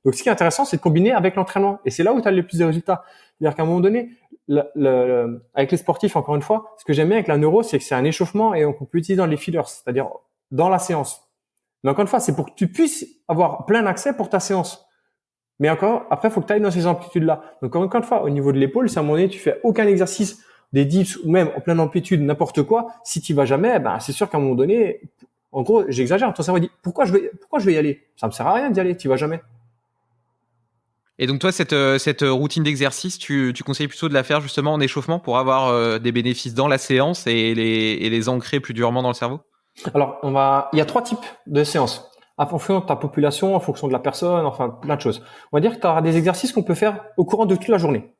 Donc, ce qui est intéressant, c'est de combiner avec l'entraînement. Et c'est là où tu as le plus de résultats. C'est-à-dire qu'à un moment donné, avec les sportifs, encore une fois, ce que j'aime bien avec la neuro, c'est que c'est un échauffement et on peut utiliser dans les fillers, c'est-à-dire dans la séance. Mais encore une fois, c'est pour que tu puisses avoir plein d'accès pour ta séance. Mais encore, après, il faut que tu ailles dans ces amplitudes-là. Donc, encore une fois, au niveau de l'épaule, si à un moment donné, tu fais aucun exercice, des dips ou même en pleine amplitude, n'importe quoi, si tu vas jamais, c'est sûr qu'à un moment donné, en gros, j'exagère, ton cerveau dit, pourquoi je vais y aller? Ça me sert à rien d'y aller, tu vas jamais. Et donc toi, cette routine d'exercice, tu conseilles plutôt de la faire justement en échauffement pour avoir des bénéfices dans la séance et les ancrer plus durement dans le cerveau? Alors, il y a 3 types de séances. En fonction de ta population, en fonction de la personne, enfin, plein de choses. On va dire que tu auras des exercices qu'on peut faire au courant de toute la journée.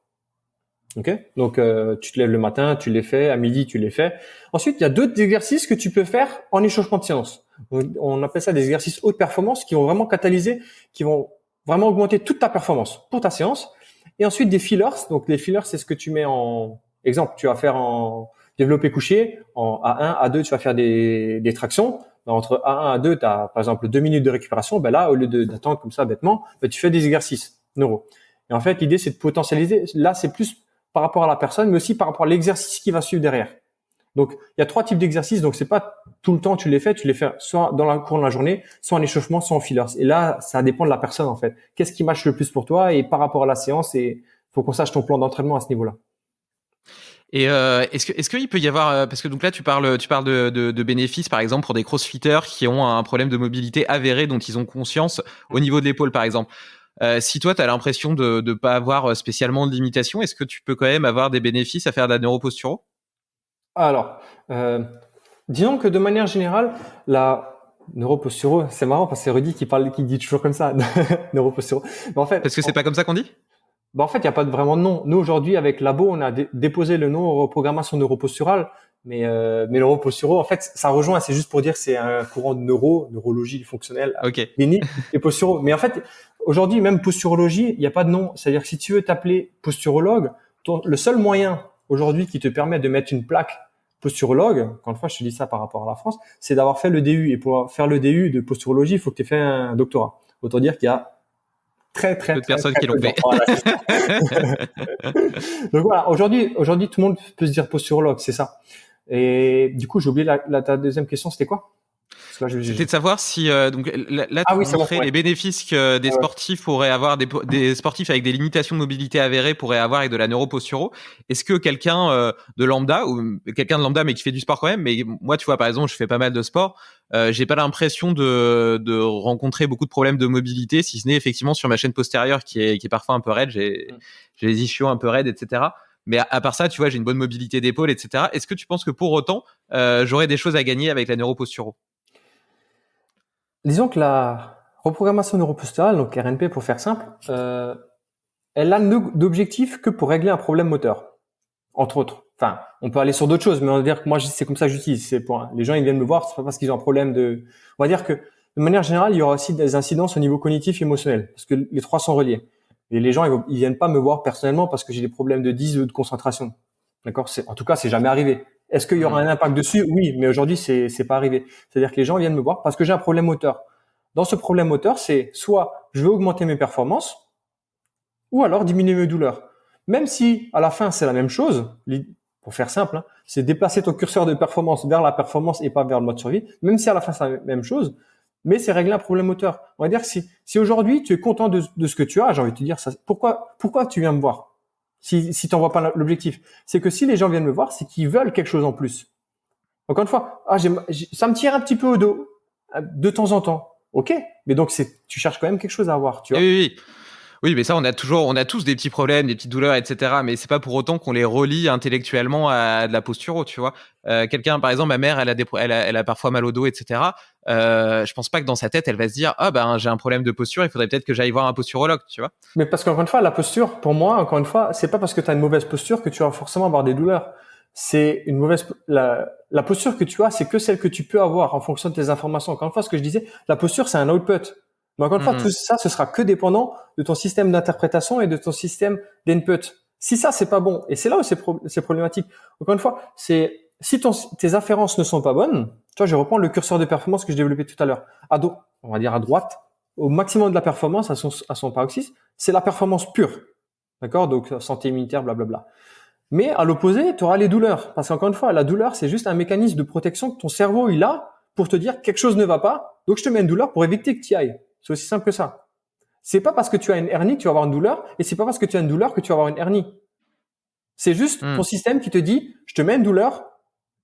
Ok? Donc, tu te lèves le matin, tu les fais, à midi, tu les fais. Ensuite, il y a d'autres exercices que tu peux faire en échauffement de séance. On appelle ça des exercices haute performance qui vont vraiment catalyser, qui vont vraiment augmenter toute ta performance pour ta séance. Et ensuite, des fillers. Donc, les fillers, c'est ce que tu mets en exemple. Tu vas faire en développé couché. En A1, A2, tu vas faire des tractions. Entre A1 et A2, tu as, par exemple, 2 minutes de récupération. Là, au lieu d'attendre comme ça bêtement, tu fais des exercices neuro. Et en fait, l'idée, c'est de potentialiser. Là, c'est plus par rapport à la personne, mais aussi par rapport à l'exercice qui va suivre derrière. Donc, il y a 3 types d'exercices. Donc, c'est pas tout le temps tu les fais soit dans la cours de la journée, soit en échauffement, soit en fillers. Et là, ça dépend de la personne, en fait. Qu'est-ce qui marche le plus pour toi et par rapport à la séance, et faut qu'on sache ton plan d'entraînement à ce niveau-là. Et est-ce qu'il peut y avoir, parce que donc là tu parles de bénéfices par exemple pour des crossfitters qui ont un problème de mobilité avéré dont ils ont conscience au niveau de l'épaule par exemple. Si toi tu as l'impression de ne pas avoir spécialement de limitation, est-ce que tu peux quand même avoir des bénéfices à faire de la neuroposturo? Alors, disons que de manière générale, la neuroposturo, c'est marrant parce que c'est Rudy qui dit toujours comme ça, neuroposturo. Mais en fait, Parce que c'est pas comme ça qu'on dit? En fait, il n'y a pas vraiment de nom. Nous, aujourd'hui, avec Labo, on a déposé le nom reprogrammation neuroposturale. Mais neuroposturo, en fait, ça rejoint, c'est juste pour dire que c'est un courant de neurologie fonctionnelle, clinique et posturo. Mais en fait, aujourd'hui, même posturologie, il n'y a pas de nom. C'est-à-dire que si tu veux t'appeler posturologue, le seul moyen aujourd'hui qui te permet de mettre une plaque posturologue, encore une fois, je te dis ça par rapport à la France, c'est d'avoir fait le DU. Et pour faire le DU de posturologie, il faut que tu aies fait un doctorat. Autant dire qu'il y a très peu de personnes qui l'ont fait. Voilà, donc voilà, aujourd'hui, tout le monde peut se dire posturologue, c'est ça. Et du coup, j'ai oublié ta deuxième question, c'était quoi? Parce que là, C'était de savoir si donc là tu oui, c'est bon, montrais ouais. les bénéfices que des sportifs pourraient avoir, des sportifs avec des limitations de mobilité avérées pourraient avoir avec de la neuroposturo. Est-ce que quelqu'un de lambda ou quelqu'un de lambda mais qui fait du sport quand même, mais moi tu vois par exemple je fais pas mal de sport, j'ai pas l'impression de rencontrer beaucoup de problèmes de mobilité, si ce n'est effectivement sur ma chaîne postérieure qui est parfois un peu raide, j'ai les ischios un peu raides, etc. Mais à part ça, tu vois, j'ai une bonne mobilité d'épaule, etc. Est-ce que tu penses que pour autant, j'aurais des choses à gagner avec la neuroposturo? Disons que la reprogrammation neuroposturale, donc RNP pour faire simple, elle a d'objectif que pour régler un problème moteur, entre autres. Enfin, on peut aller sur d'autres choses, mais on va dire que moi, c'est comme ça que j'utilise. C'est pour les gens, ils viennent me voir, c'est pas parce qu'ils ont un problème de. On va dire que de manière générale, il y aura aussi des incidences au niveau cognitif et émotionnel, parce que les trois sont reliés. Et les gens, ils viennent pas me voir personnellement parce que j'ai des problèmes de 10 ou de concentration. D'accord? En tout cas, c'est jamais arrivé. Est-ce qu'il y aura un impact dessus? Oui, mais aujourd'hui, c'est pas arrivé. C'est-à-dire que les gens viennent me voir parce que j'ai un problème moteur. Dans ce problème moteur, c'est soit je veux augmenter mes performances, ou alors diminuer mes douleurs. Même si à la fin c'est la même chose, pour faire simple, hein, c'est déplacer ton curseur de performance vers la performance et pas vers le mode survie. Même si à la fin c'est la même chose, mais c'est régler un problème moteur. On va dire que si aujourd'hui tu es content de ce que tu as, j'ai envie de te dire ça. Pourquoi tu viens me voir? Si t'en vois pas l'objectif, c'est que si les gens viennent me voir, c'est qu'ils veulent quelque chose en plus. Encore une fois, ça me tire un petit peu au dos de temps en temps. Ok, mais donc tu cherches quand même quelque chose à avoir, tu vois. Oui. Oui, mais ça, on a tous des petits problèmes, des petites douleurs, etc. Mais c'est pas pour autant qu'on les relie intellectuellement à de la posturo, tu vois. Quelqu'un, par exemple, ma mère, elle a parfois mal au dos, etc. Je pense pas que dans sa tête, elle va se dire, ah ben, j'ai un problème de posture, il faudrait peut-être que j'aille voir un posturologue, tu vois. Mais parce qu'encore une fois, la posture, pour moi, encore une fois, c'est pas parce que tu as une mauvaise posture que tu vas forcément avoir des douleurs. C'est une mauvaise, la posture que tu as, c'est que celle que tu peux avoir en fonction de tes informations. Encore une fois, ce que je disais, la posture, c'est un output. Mais encore une fois, tout ça, ce sera que dépendant de ton système d'interprétation et de ton système d'input. Si ça, c'est pas bon, et c'est là où c'est problématique. Encore une fois, si tes afférences ne sont pas bonnes, tu vois, je reprends le curseur de performance que je développais tout à l'heure. On va dire à droite, au maximum de la performance, à son paroxysme, c'est la performance pure. D'accord? Donc, santé immunitaire, blablabla. Mais à l'opposé, tu auras les douleurs. Parce qu'encore une fois, la douleur, c'est juste un mécanisme de protection que ton cerveau, il a pour te dire quelque chose ne va pas. Donc, je te mets une douleur pour éviter que tu y ailles. C'est aussi simple que ça. C'est pas parce que tu as une hernie que tu vas avoir une douleur, et c'est pas parce que tu as une douleur que tu vas avoir une hernie. C'est juste ton système qui te dit, je te mets une douleur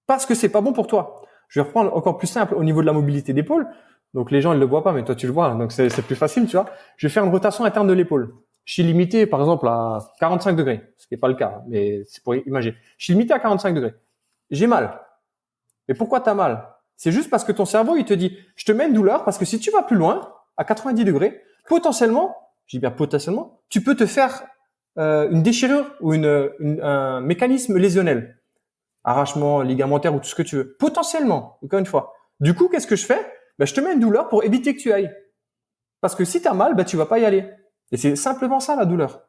parce que c'est pas bon pour toi. Je vais reprendre encore plus simple au niveau de la mobilité d'épaule. Donc les gens ils le voient pas, mais toi tu le vois, donc c'est plus facile, tu vois. Je vais faire une rotation interne de l'épaule. Je suis limité par exemple à 45 degrés, ce qui n'est pas le cas, mais c'est pour imaginer. Je suis limité à 45 degrés. J'ai mal. Mais pourquoi tu as mal? C'est juste parce que ton cerveau il te dit, je te mets une douleur parce que si tu vas plus loin, à 90 degrés, potentiellement, je dis bien potentiellement, tu peux te faire une déchirure ou un mécanisme lésionnel. Arrachement ligamentaire ou tout ce que tu veux. Potentiellement, encore une fois. Du coup, qu'est-ce que je fais? Je te mets une douleur pour éviter que tu ailles. Parce que si tu as mal, tu vas pas y aller. Et c'est simplement ça la douleur.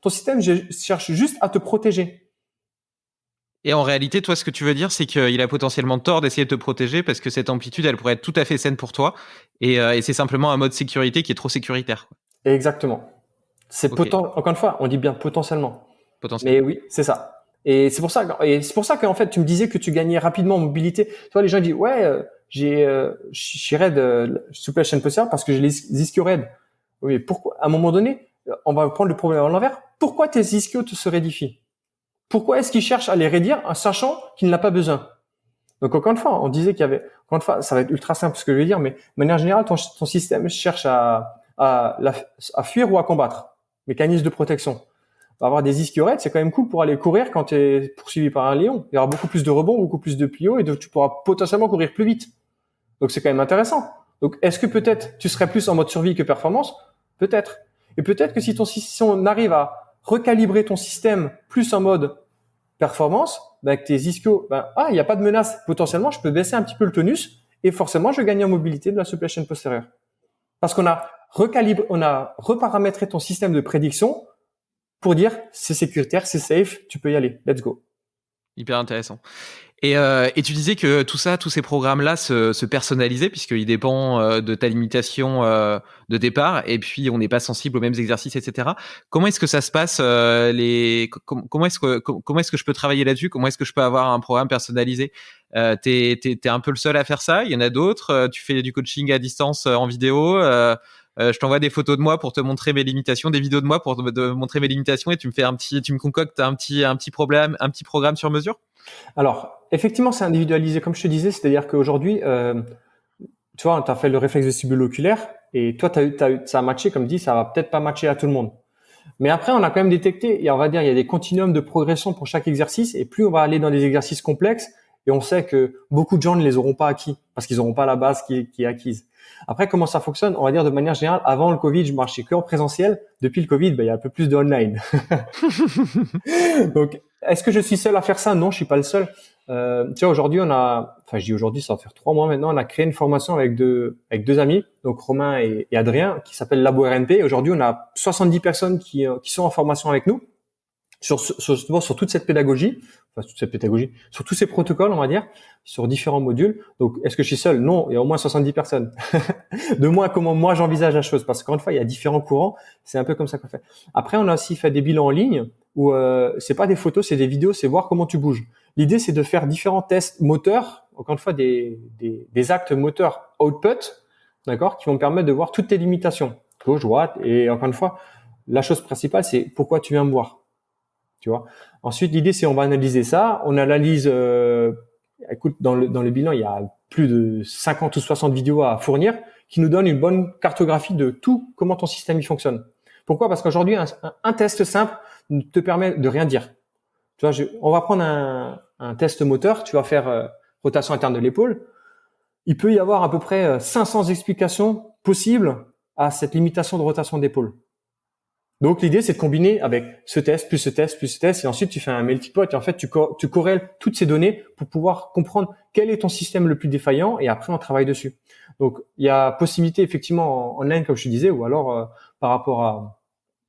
Ton système cherche juste à te protéger. Et en réalité, toi, ce que tu veux dire, c'est qu'il a potentiellement tort d'essayer de te protéger parce que cette amplitude, elle pourrait être tout à fait saine pour toi. Et c'est simplement un mode sécurité qui est trop sécuritaire. Exactement. Encore une fois, on dit bien potentiellement. Mais oui, c'est ça. Et c'est pour ça qu'en fait, tu me disais que tu gagnais rapidement en mobilité. Toi, les gens disent, ouais, je suis raide, souplesse chaîne postérieure parce que j'ai les ischios raides. Oui, mais pourquoi? À un moment donné, on va prendre le problème à l'envers. Pourquoi tes ischios se raidifient? Pourquoi est-ce qu'ils cherchent à les raidir en sachant qu'il n'a pas besoin? Donc, encore une fois, on disait qu'il y avait, encore une fois, ça va être ultra simple ce que je vais dire, mais de manière générale, ton système cherche à fuir ou à combattre. Mécanisme de protection. Avoir des ischiorettes, c'est quand même cool pour aller courir quand tu es poursuivi par un lion. Il y aura beaucoup plus de rebonds, beaucoup plus de plio, et donc tu pourras potentiellement courir plus vite. Donc c'est quand même intéressant. Donc est-ce que peut-être tu serais plus en mode survie que performance? Peut-être. Et peut-être que si on arrive à recalibrer ton système plus en mode performance, avec tes ischios, il n'y a pas de menace. Potentiellement, je peux baisser un petit peu le tonus et forcément, je gagne en mobilité de la souplesse chaîne postérieure. Parce qu'on a reparamétré ton système de prédiction pour dire c'est sécuritaire, c'est safe, tu peux y aller, let's go. Hyper intéressant. Et tu disais que tout ça, tous ces programmes-là se personnalisaient puisqu'ils dépendent de ta limitation de départ et puis on n'est pas sensible aux mêmes exercices, etc. Comment est-ce que ça se passe comment est-ce que je peux travailler là-dessus? Comment est-ce que je peux avoir un programme personnalisé? T'es un peu le seul à faire ça? Il y en a d'autres? Tu fais du coaching à distance en vidéo? Je t'envoie des photos de moi pour te montrer mes limitations, des vidéos de moi pour te montrer mes limitations et tu me concoctes un petit programme sur mesure? Alors, effectivement, c'est individualisé, comme je te disais, c'est-à-dire qu'aujourd'hui, tu vois, tu as fait le réflexe vestibule oculaire et toi, ça a matché, comme dit, ça va peut-être pas matcher à tout le monde. Mais après, on a quand même détecté, et on va dire, il y a des continuums de progression pour chaque exercice, et plus on va aller dans des exercices complexes, et on sait que beaucoup de gens ne les auront pas acquis, parce qu'ils n'auront pas la base qui est acquise. Après, comment ça fonctionne? On va dire de manière générale, avant le Covid, je marchais que en présentiel. Depuis le Covid, il y a un peu plus de online. Donc, est-ce que je suis seul à faire ça? Non, je suis pas le seul. Tu vois, aujourd'hui, je dis aujourd'hui, ça va faire 3 mois maintenant, on a créé une formation avec deux amis, donc Romain et Adrien, qui s'appelle Labo RNP. Aujourd'hui, on a 70 personnes qui sont en formation avec nous sur toute cette pédagogie, sur tous ces protocoles, on va dire, sur différents modules. Donc, est-ce que je suis seul? Non, il y a au moins 70 personnes. De moi, comment moi j'envisage la chose, parce qu'encore une fois, il y a différents courants. C'est un peu comme ça qu'on fait. Après, on a aussi fait des bilans en ligne où c'est pas des photos, c'est des vidéos, c'est voir comment tu bouges. L'idée, c'est de faire différents tests moteurs, encore une fois, des actes moteurs output, d'accord, qui vont permettre de voir toutes tes limitations, gauche, droite, et encore une fois, la chose principale, c'est pourquoi tu viens me voir. Tu vois. Ensuite, l'idée, c'est on va analyser ça. On analyse, écoute, dans le bilan, il y a plus de 50 ou 60 vidéos à fournir qui nous donnent une bonne cartographie de tout, comment ton système il fonctionne. Pourquoi? Parce qu'aujourd'hui, un test simple ne te permet de rien dire. Tu vois, on va prendre un test moteur. Tu vas faire rotation interne de l'épaule. Il peut y avoir à peu près 500 explications possibles à cette limitation de rotation d'épaule. Donc l'idée, c'est de combiner avec ce test, plus ce test, plus ce test, et ensuite tu fais un melting pot, et en fait tu corrèles toutes ces données pour pouvoir comprendre quel est ton système le plus défaillant, et après on travaille dessus. Donc il y a possibilité effectivement en online, comme je te disais, ou alors par rapport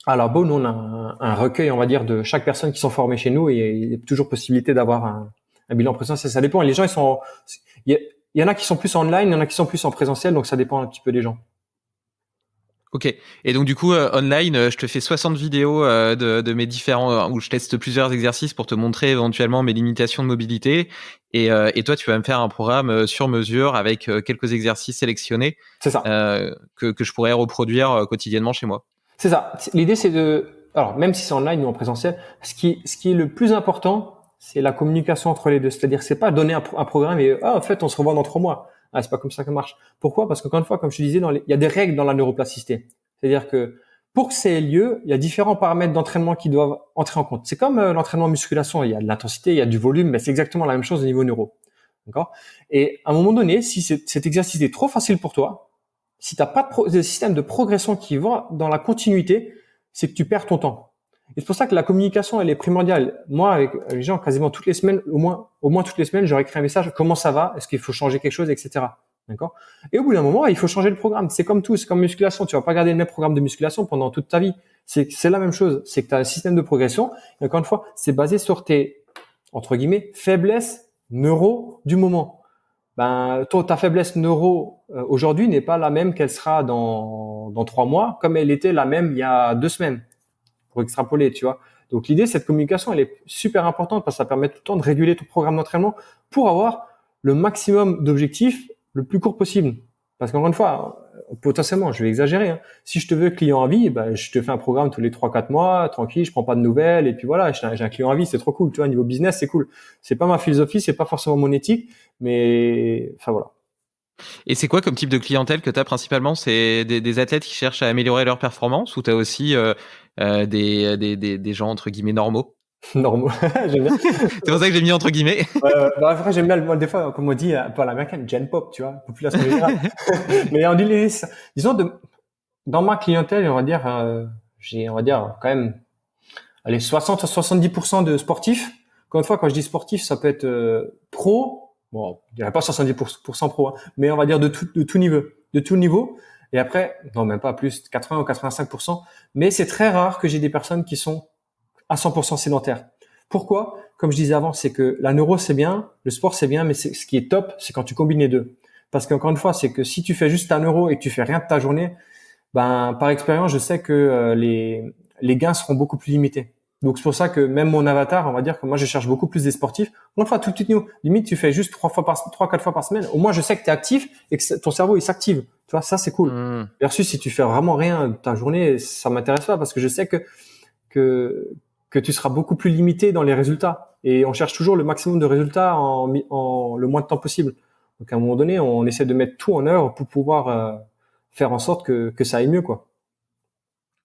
à Labo, nous on a un recueil, on va dire, de chaque personne qui sont formées chez nous, et il y a toujours possibilité d'avoir un bilan présentiel. Ça dépend. Et les gens, il y en a qui sont plus en online, il y en a qui sont plus en présentiel, donc ça dépend un petit peu des gens. Ok. Et donc du coup, online, je te fais 60 vidéos de mes différents où je teste plusieurs exercices pour te montrer éventuellement mes limitations de mobilité. Et toi, tu vas me faire un programme sur mesure avec quelques exercices sélectionnés. C'est ça. Que je pourrais reproduire quotidiennement chez moi. C'est ça. L'idée, c'est alors même si c'est online ou en présentiel, ce qui est le plus important, c'est la communication entre les deux. C'est-à-dire, c'est pas donner un programme et en fait, on se revoit dans 3 mois. Ah, c'est pas comme ça que ça marche. Pourquoi? Parce qu'encore une fois, comme je te disais, il y a des règles dans la neuroplasticité. C'est-à-dire que pour que ça ait lieu, il y a différents paramètres d'entraînement qui doivent entrer en compte. C'est comme l'entraînement musculation. Il y a de l'intensité, il y a du volume, mais c'est exactement la même chose au niveau neuro. D'accord? Et à un moment donné, si cet exercice est trop facile pour toi, si t'as pas de système de progression qui va dans la continuité, c'est que tu perds ton temps. Et c'est pour ça que la communication, elle est primordiale. Moi, avec les gens, quasiment toutes les semaines, au moins toutes les semaines, j'aurais écrit un message. Comment ça va? Est-ce qu'il faut changer quelque chose, etc. D'accord? Et au bout d'un moment, il faut changer le programme. C'est comme tout, c'est comme musculation. Tu vas pas garder le même programme de musculation pendant toute ta vie. C'est la même chose. C'est que tu as un système de progression. Et encore une fois, c'est basé sur tes, entre guillemets, faiblesses neuro du moment. Ta faiblesse neuro aujourd'hui n'est pas la même qu'elle sera dans 3 mois, comme elle était la même il y a 2 semaines, pour extrapoler, tu vois. Donc l'idée, cette communication, elle est super importante parce que ça permet tout le temps de réguler ton programme d'entraînement pour avoir le maximum d'objectifs le plus court possible. Parce qu'encore une fois, potentiellement, je vais exagérer, hein. Si je te veux client à vie, je te fais un programme tous les 3-4 mois, tranquille, je prends pas de nouvelles, et puis voilà, j'ai un client à vie, c'est trop cool, tu vois, niveau business, c'est cool. C'est pas ma philosophie, c'est pas forcément mon éthique, mais, enfin voilà. Et c'est quoi comme type de clientèle que tu as principalement? C'est des athlètes qui cherchent à améliorer leur performance ou tu as aussi des gens entre guillemets normaux? Normaux. J'aime bien. C'est pour ça que j'ai mis entre guillemets. Après, j'aime bien, moi, des fois, comme on dit, un peu à l'américaine, gen pop, tu vois, population générale. Mais on dit disons, dans ma clientèle, on va dire quand même, allez, 60 à 70% de sportifs. Encore une fois, quand je dis sportif, ça peut être pro. Bon, je dirais pas 70% pro, hein, mais on va dire de tout niveau. Et après, non, même pas plus, 80 ou 85%. Mais c'est très rare que j'ai des personnes qui sont à 100% sédentaires. Pourquoi? comme je disais avant, c'est que la neuro c'est bien, le sport c'est bien, mais ce qui est top, c'est quand tu combines les deux. Parce qu'encore une fois, c'est que si tu fais juste ta neuro et que tu fais rien de ta journée, ben par expérience, je sais que les gains seront beaucoup plus limités. Donc c'est pour ça que même mon avatar, on va dire que moi je cherche beaucoup plus des sportifs. Une fois tout petit niveau, limite tu fais juste 3-4 fois par semaine. Au moins je sais que tu es actif et que ton cerveau il s'active. Tu vois, ça c'est cool. Versus si tu fais vraiment rien de ta journée, ça m'intéresse pas parce que je sais que que tu seras beaucoup plus limité dans les résultats. Et on cherche toujours le maximum de résultats en le moins de temps possible. Donc à un moment donné, on essaie de mettre tout en œuvre pour pouvoir faire en sorte que ça aille mieux, quoi.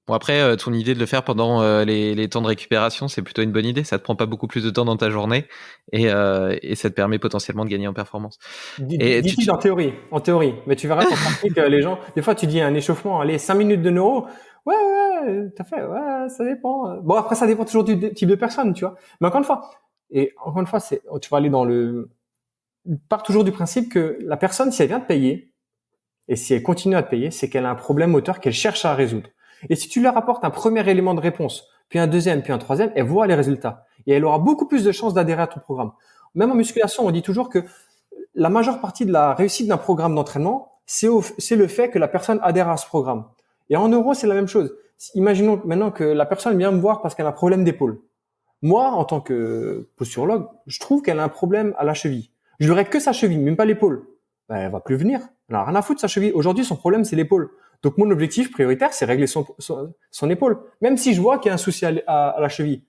Bon, après, ton idée de le faire pendant les temps de récupération, c'est plutôt une bonne idée. Ça te prend pas beaucoup plus de temps dans ta journée et ça te permet potentiellement de gagner en performance. Et Dit-il en théorie. Mais tu verras qu'en pratique, les gens, des fois, tu dis un échauffement, allez, 5 minutes de neuro. Ouais, t'as fait, ouais, ça dépend. Bon, après, ça dépend toujours du type de personne, tu vois. Mais encore une fois, tu vas aller part toujours du principe que la personne, si elle vient te payer, et si elle continue à te payer, c'est qu'elle a un problème moteur qu'elle cherche à résoudre. Et si tu leur apportes un premier élément de réponse, puis un deuxième, puis un troisième, elle voit les résultats. Et elle aura beaucoup plus de chances d'adhérer à ton programme. Même en musculation, on dit toujours que la majeure partie de la réussite d'un programme d'entraînement, c'est le fait que la personne adhère à ce programme. Et en neuro, c'est la même chose. Imaginons maintenant que la personne vient me voir parce qu'elle a un problème d'épaule. Moi, en tant que posturologue, je trouve qu'elle a un problème à la cheville. Je verrai que sa cheville, même pas l'épaule. Ben, elle va plus venir. Elle a rien à foutre de sa cheville. Aujourd'hui, son problème, c'est l'épaule. Donc, mon objectif prioritaire, c'est régler son épaule. Même si je vois qu'il y a un souci à la cheville.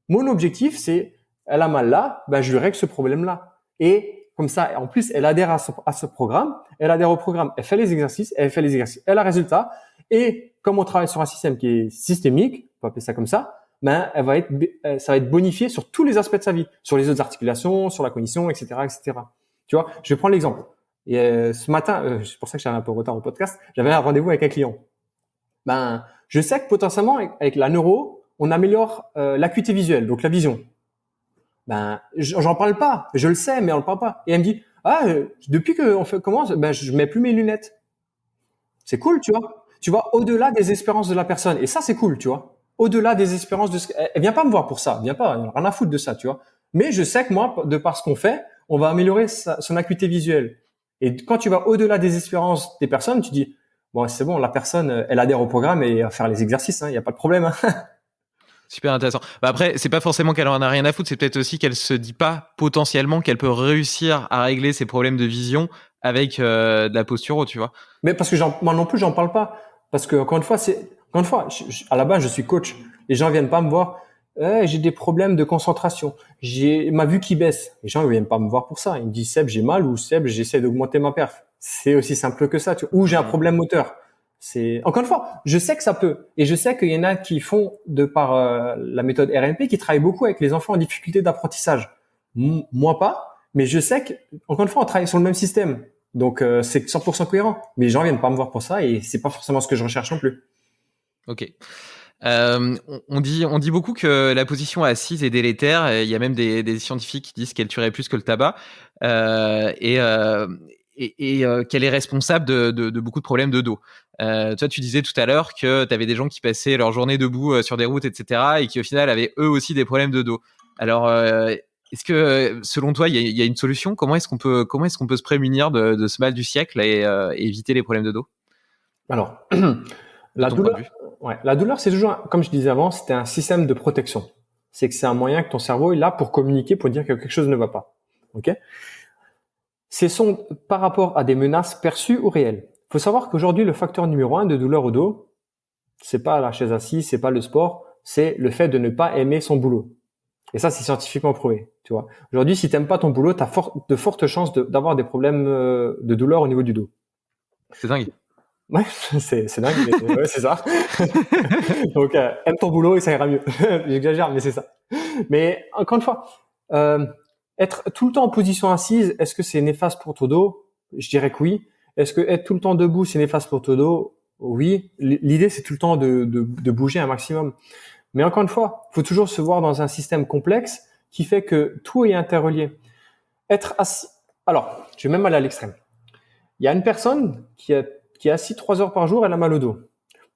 Mon objectif, c'est, elle a mal là, ben, je lui règle ce problème-là. Et comme ça, en plus, elle adhère à ce programme. Elle adhère au programme. Elle fait les exercices. Elle a résultat. Et comme on travaille sur un système qui est systémique, on peut appeler ça comme ça, ben, ça va être bonifié sur tous les aspects de sa vie, sur les autres articulations, sur la cognition, etc., etc. Tu vois, je vais prendre l'exemple. Et ce matin, c'est pour ça que j'avais un peu en retard au podcast, j'avais un rendez-vous avec un client. Ben, je sais que potentiellement avec la neuro, on améliore l'acuité visuelle, donc la vision. Ben, j'en parle pas, je le sais, mais on le parle pas. Et elle me dit, depuis qu'on commence, ben, je mets plus mes lunettes. C'est cool, tu vois. Tu vois, au-delà des espérances de la personne. Et ça, c'est cool, tu vois. Au-delà des espérances elle vient pas me voir pour ça. Elle vient pas, elle a rien à foutre de ça, tu vois. Mais je sais que moi, de par ce qu'on fait, on va améliorer son acuité visuelle. Et quand tu vas au-delà des espérances des personnes, tu dis, bon, c'est bon, la personne, elle adhère au programme et à faire les exercices, hein, y a pas de problème. Hein. Super intéressant. Bah après, c'est pas forcément qu'elle en a rien à foutre, c'est peut-être aussi qu'elle se dit pas potentiellement qu'elle peut réussir à régler ses problèmes de vision avec de la posture, tu vois. Mais parce que moi non plus, j'en parle pas. Parce que encore une fois, à la base, je suis coach. Les gens viennent pas me voir. J'ai des problèmes de concentration. J'ai ma vue qui baisse. Les gens ils viennent pas me voir pour ça. Ils me disent Seb, j'ai mal ou Seb, j'essaie d'augmenter ma perf. C'est aussi simple que ça. Ou j'ai un problème moteur. C'est encore une fois, je sais que ça peut, et je sais qu'il y en a qui font de par la méthode RNP, qui travaillent beaucoup avec les enfants en difficulté d'apprentissage. Moi pas, mais je sais que encore une fois, on travaille sur le même système. Donc c'est 100% cohérent. Mais les gens viennent pas me voir pour ça et c'est pas forcément ce que je recherche non plus. Ok. On dit beaucoup que la position assise est délétère. Il y a même des scientifiques qui disent qu'elle tuerait plus que le tabac qu'elle est responsable de beaucoup de problèmes de dos. Toi, tu disais tout à l'heure que tu avais des gens qui passaient leur journée debout sur des routes, etc., et qui au final avaient eux aussi des problèmes de dos. Alors, est-ce que selon toi, il y a une solution ? Comment est-ce qu'on peut se prémunir de ce mal du siècle et éviter les problèmes de dos ? Alors, la douleur, c'est toujours, comme je disais avant, c'était un système de protection. C'est que c'est un moyen que ton cerveau est là pour communiquer, pour dire que quelque chose ne va pas. Ok ? Par rapport à des menaces perçues ou réelles. Il faut savoir qu'aujourd'hui, le facteur numéro 1 de douleur au dos, c'est pas la chaise assise, c'est pas le sport, c'est le fait de ne pas aimer son boulot. Et ça, c'est scientifiquement prouvé. Tu vois. Aujourd'hui, si t'aimes pas ton boulot, t'as de fortes chances d'avoir des problèmes de douleur au niveau du dos. C'est dingue. Ouais, c'est dingue, mais ouais, c'est ça. Donc, aime ton boulot et ça ira mieux. J'exagère, mais c'est ça. Mais encore une fois, être tout le temps en position assise, est-ce que c'est néfaste pour ton dos ? Je dirais que oui. Est-ce que être tout le temps debout, c'est néfaste pour ton dos ? Oui. L'idée, c'est tout le temps de bouger un maximum. Mais encore une fois, il faut toujours se voir dans un système complexe qui fait que tout est interrelié. Être assis. Alors, je vais même aller à l'extrême. Il y a une personne qui est assise 3 heures par jour, elle a mal au dos.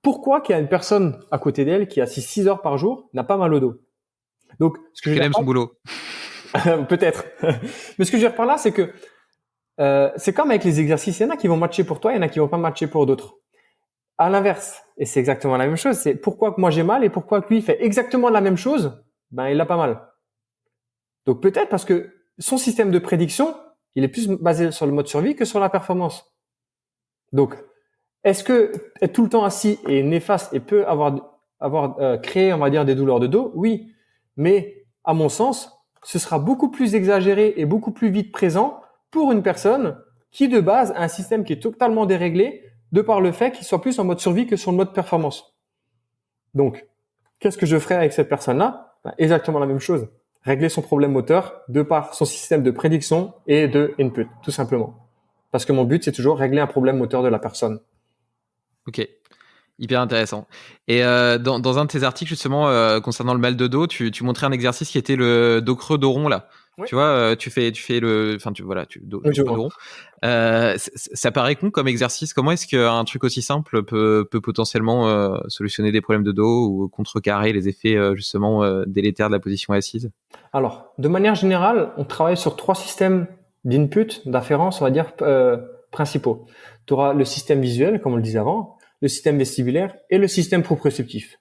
Pourquoi qu'il y a une personne à côté d'elle qui est assise 6 heures par jour n'a pas mal au dos ? Donc, ce que elle aime son boulot. Peut-être. Mais ce que je veux dire par là, c'est que c'est comme avec les exercices. Il y en a qui vont matcher pour toi, il y en a qui vont pas matcher pour d'autres. À l'inverse, et c'est exactement la même chose, c'est pourquoi que moi j'ai mal et pourquoi que lui fait exactement la même chose, ben il a pas mal. Donc peut-être parce que son système de prédiction, il est plus basé sur le mode survie que sur la performance. Donc, est-ce que être tout le temps assis est néfaste et peut avoir créé, on va dire, des douleurs de dos? Oui, mais à mon sens, ce sera beaucoup plus exagéré et beaucoup plus vite présent pour une personne qui de base a un système qui est totalement déréglé de par le fait qu'il soit plus en mode survie que sur le mode performance. Donc, qu'est-ce que je ferais avec cette personne-là? Ben, exactement la même chose. Régler son problème moteur de par son système de prédiction et de input, tout simplement. Parce que mon but, c'est toujours régler un problème moteur de la personne. Ok, hyper intéressant. Et dans un de tes articles, justement, concernant le mal de dos, tu montrais un exercice qui était le dos creux, dos rond, là. Oui. Tu vois, tu fais le... Enfin, dos Oui, creux, dos rond. Ça paraît con comme exercice. Comment est-ce qu'un truc aussi simple peut potentiellement solutionner des problèmes de dos ou contrecarrer les effets, justement, délétères de la position assise? Alors, de manière générale, on travaille sur 3 systèmes d'input, d'afférence, on va dire, principaux. Tu auras le système visuel, comme on le disait avant, le système vestibulaire et le système proprioceptif.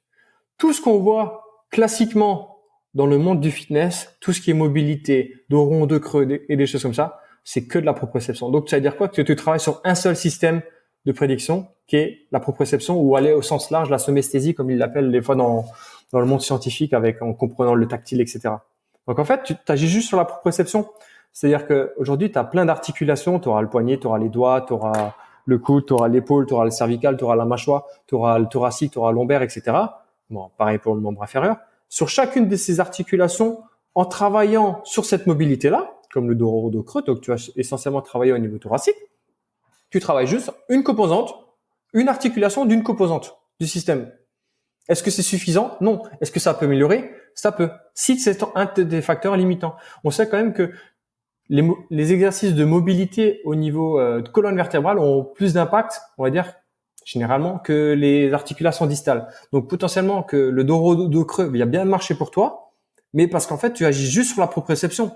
Tout ce qu'on voit classiquement dans le monde du fitness, tout ce qui est mobilité, dos rond, dos creux et des choses comme ça, c'est que de la proprioception. Donc, ça veut dire quoi? Que tu travailles sur un seul système de prédiction, qui est la proprioception, ou aller au sens large, la somesthésie, comme ils l'appellent des fois dans le monde scientifique, en comprenant le tactile, etc. Donc, en fait, tu agis juste sur la proprioception. C'est-à-dire qu'aujourd'hui, tu as plein d'articulations. Tu auras le poignet, tu auras les doigts, tu auras le coude, tu auras l'épaule, tu auras le cervical, tu auras la mâchoire, tu auras le thoracique, tu auras le lombaire, etc. Bon, pareil pour le membre inférieur. Sur chacune de ces articulations, en travaillant sur cette mobilité-là, comme le dos creux, donc tu vas essentiellement travailler au niveau thoracique, tu travailles juste une composante, une articulation d'une composante du système. Est-ce que c'est suffisant? Non. Est-ce que ça peut améliorer? Ça peut. Si c'est un des facteurs limitants. On sait quand même que les exercices de mobilité au niveau de colonne vertébrale ont plus d'impact, on va dire, généralement, que les articulations distales. Donc, potentiellement, que le dos creux, il y a bien marché pour toi, mais parce qu'en fait, tu agis juste sur la proprioception.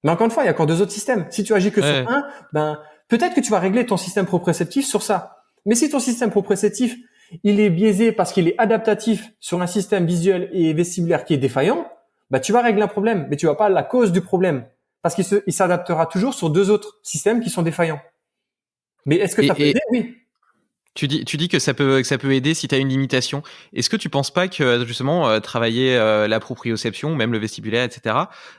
Mais encore une fois, il y a encore 2 autres systèmes. Si tu agis que sur un, ben, peut-être que tu vas régler ton système proprioceptif sur ça. Mais si ton système proprioceptif, il est biaisé parce qu'il est adaptatif sur un système visuel et vestibulaire qui est défaillant, ben, tu vas régler un problème, mais tu vas pas la cause du problème. Parce qu'il s'adaptera toujours sur 2 autres systèmes qui sont défaillants. Mais est-ce que ça peut aider? Oui. Tu dis que ça peut aider si tu as une limitation. Est-ce que tu penses pas que justement travailler la proprioception, même le vestibulaire, etc.,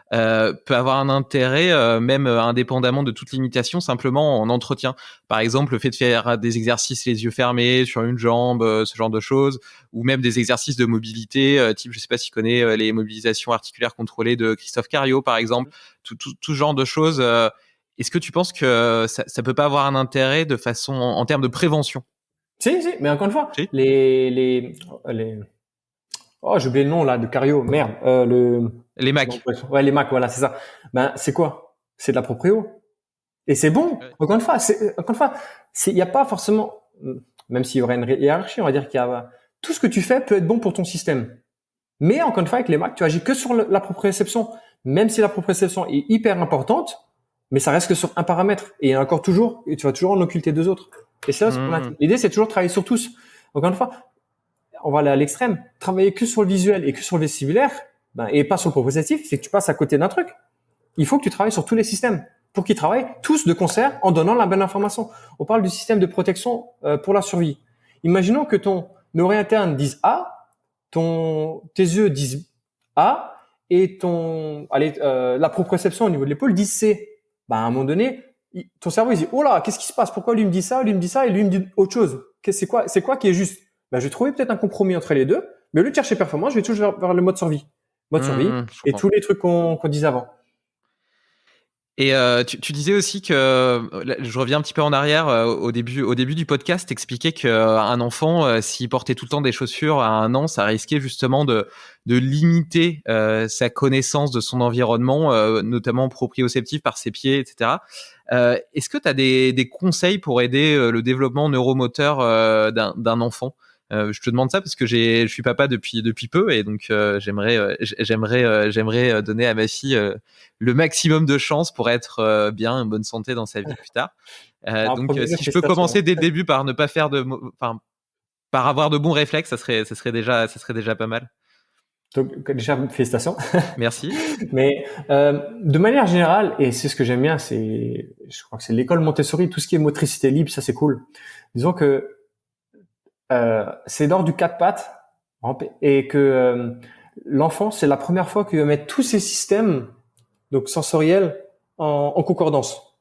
peut avoir un intérêt même indépendamment de toute limitation, simplement en entretien. Par exemple, le fait de faire des exercices les yeux fermés sur une jambe, ce genre de choses, ou même des exercices de mobilité, type, je sais pas si tu connais les mobilisations articulaires contrôlées de Christophe Cario, par exemple, tout genre de choses. Est-ce que tu penses que ça peut pas avoir un intérêt de façon en termes de prévention? Si, mais encore une fois, Si. oh, j'ai oublié le nom, là, de Cario. Merde, Les Mac. Ouais, les Mac, voilà, c'est ça. Ben, c'est quoi? C'est de la proprio. Et c'est bon. Ouais. Encore une fois, il y a pas forcément, même s'il y aurait une hiérarchie, on va dire tout ce que tu fais peut être bon pour ton système. Mais encore une fois, avec les Mac, tu agis que sur la proprioception. Même si la proprioception est hyper importante, mais ça reste que sur un paramètre. Et il y en a encore toujours, et tu vas toujours en occulter 2 autres. Et c'est là, l'idée, c'est toujours de travailler sur tous. Encore une fois, on va aller à l'extrême. Travailler que sur le visuel et que sur le vestibulaire, ben, et pas sur le proprioceptif, c'est que tu passes à côté d'un truc. Il faut que tu travailles sur tous les systèmes pour qu'ils travaillent tous de concert en donnant la bonne information. On parle du système de protection pour la survie. Imaginons que ton oreille interne dise A, tes yeux disent A, et la proprioception au niveau de l'épaule dit C. Ben, à un moment donné, ton cerveau il dit oh là, qu'est-ce qui se passe? Pourquoi lui me dit ça, lui me dit ça, et lui me dit autre chose? C'est quoi qui est juste? Ben, je vais trouver peut-être un compromis entre les deux, mais au lieu de chercher performance, je vais toujours vers le mode survie. Et tous les trucs qu'on disait avant. Et tu disais aussi que, je reviens un petit peu en arrière, au début du podcast, t'expliquais qu'un enfant, s'il portait tout le temps des chaussures à 1 an, ça risquait justement de limiter sa connaissance de son environnement, notamment proprioceptif par ses pieds, etc. Est-ce que tu as des conseils pour aider le développement neuromoteur d'un enfant? Je te demande ça parce que je suis papa depuis peu et donc j'aimerais donner à ma fille le maximum de chance pour être bien, en bonne santé dans sa vie plus tard. Donc si je peux commencer dès le début par ne pas faire par avoir de bons réflexes, ça serait déjà pas mal. Donc déjà félicitations. Merci. Mais de manière générale, et c'est ce que j'aime bien, je crois que c'est l'école Montessori, tout ce qui est motricité libre, ça c'est cool. Disons que c'est l'ordre du quatre pattes et que l'enfant, c'est la première fois qu'il va mettre tous ses systèmes donc sensoriels en concordance.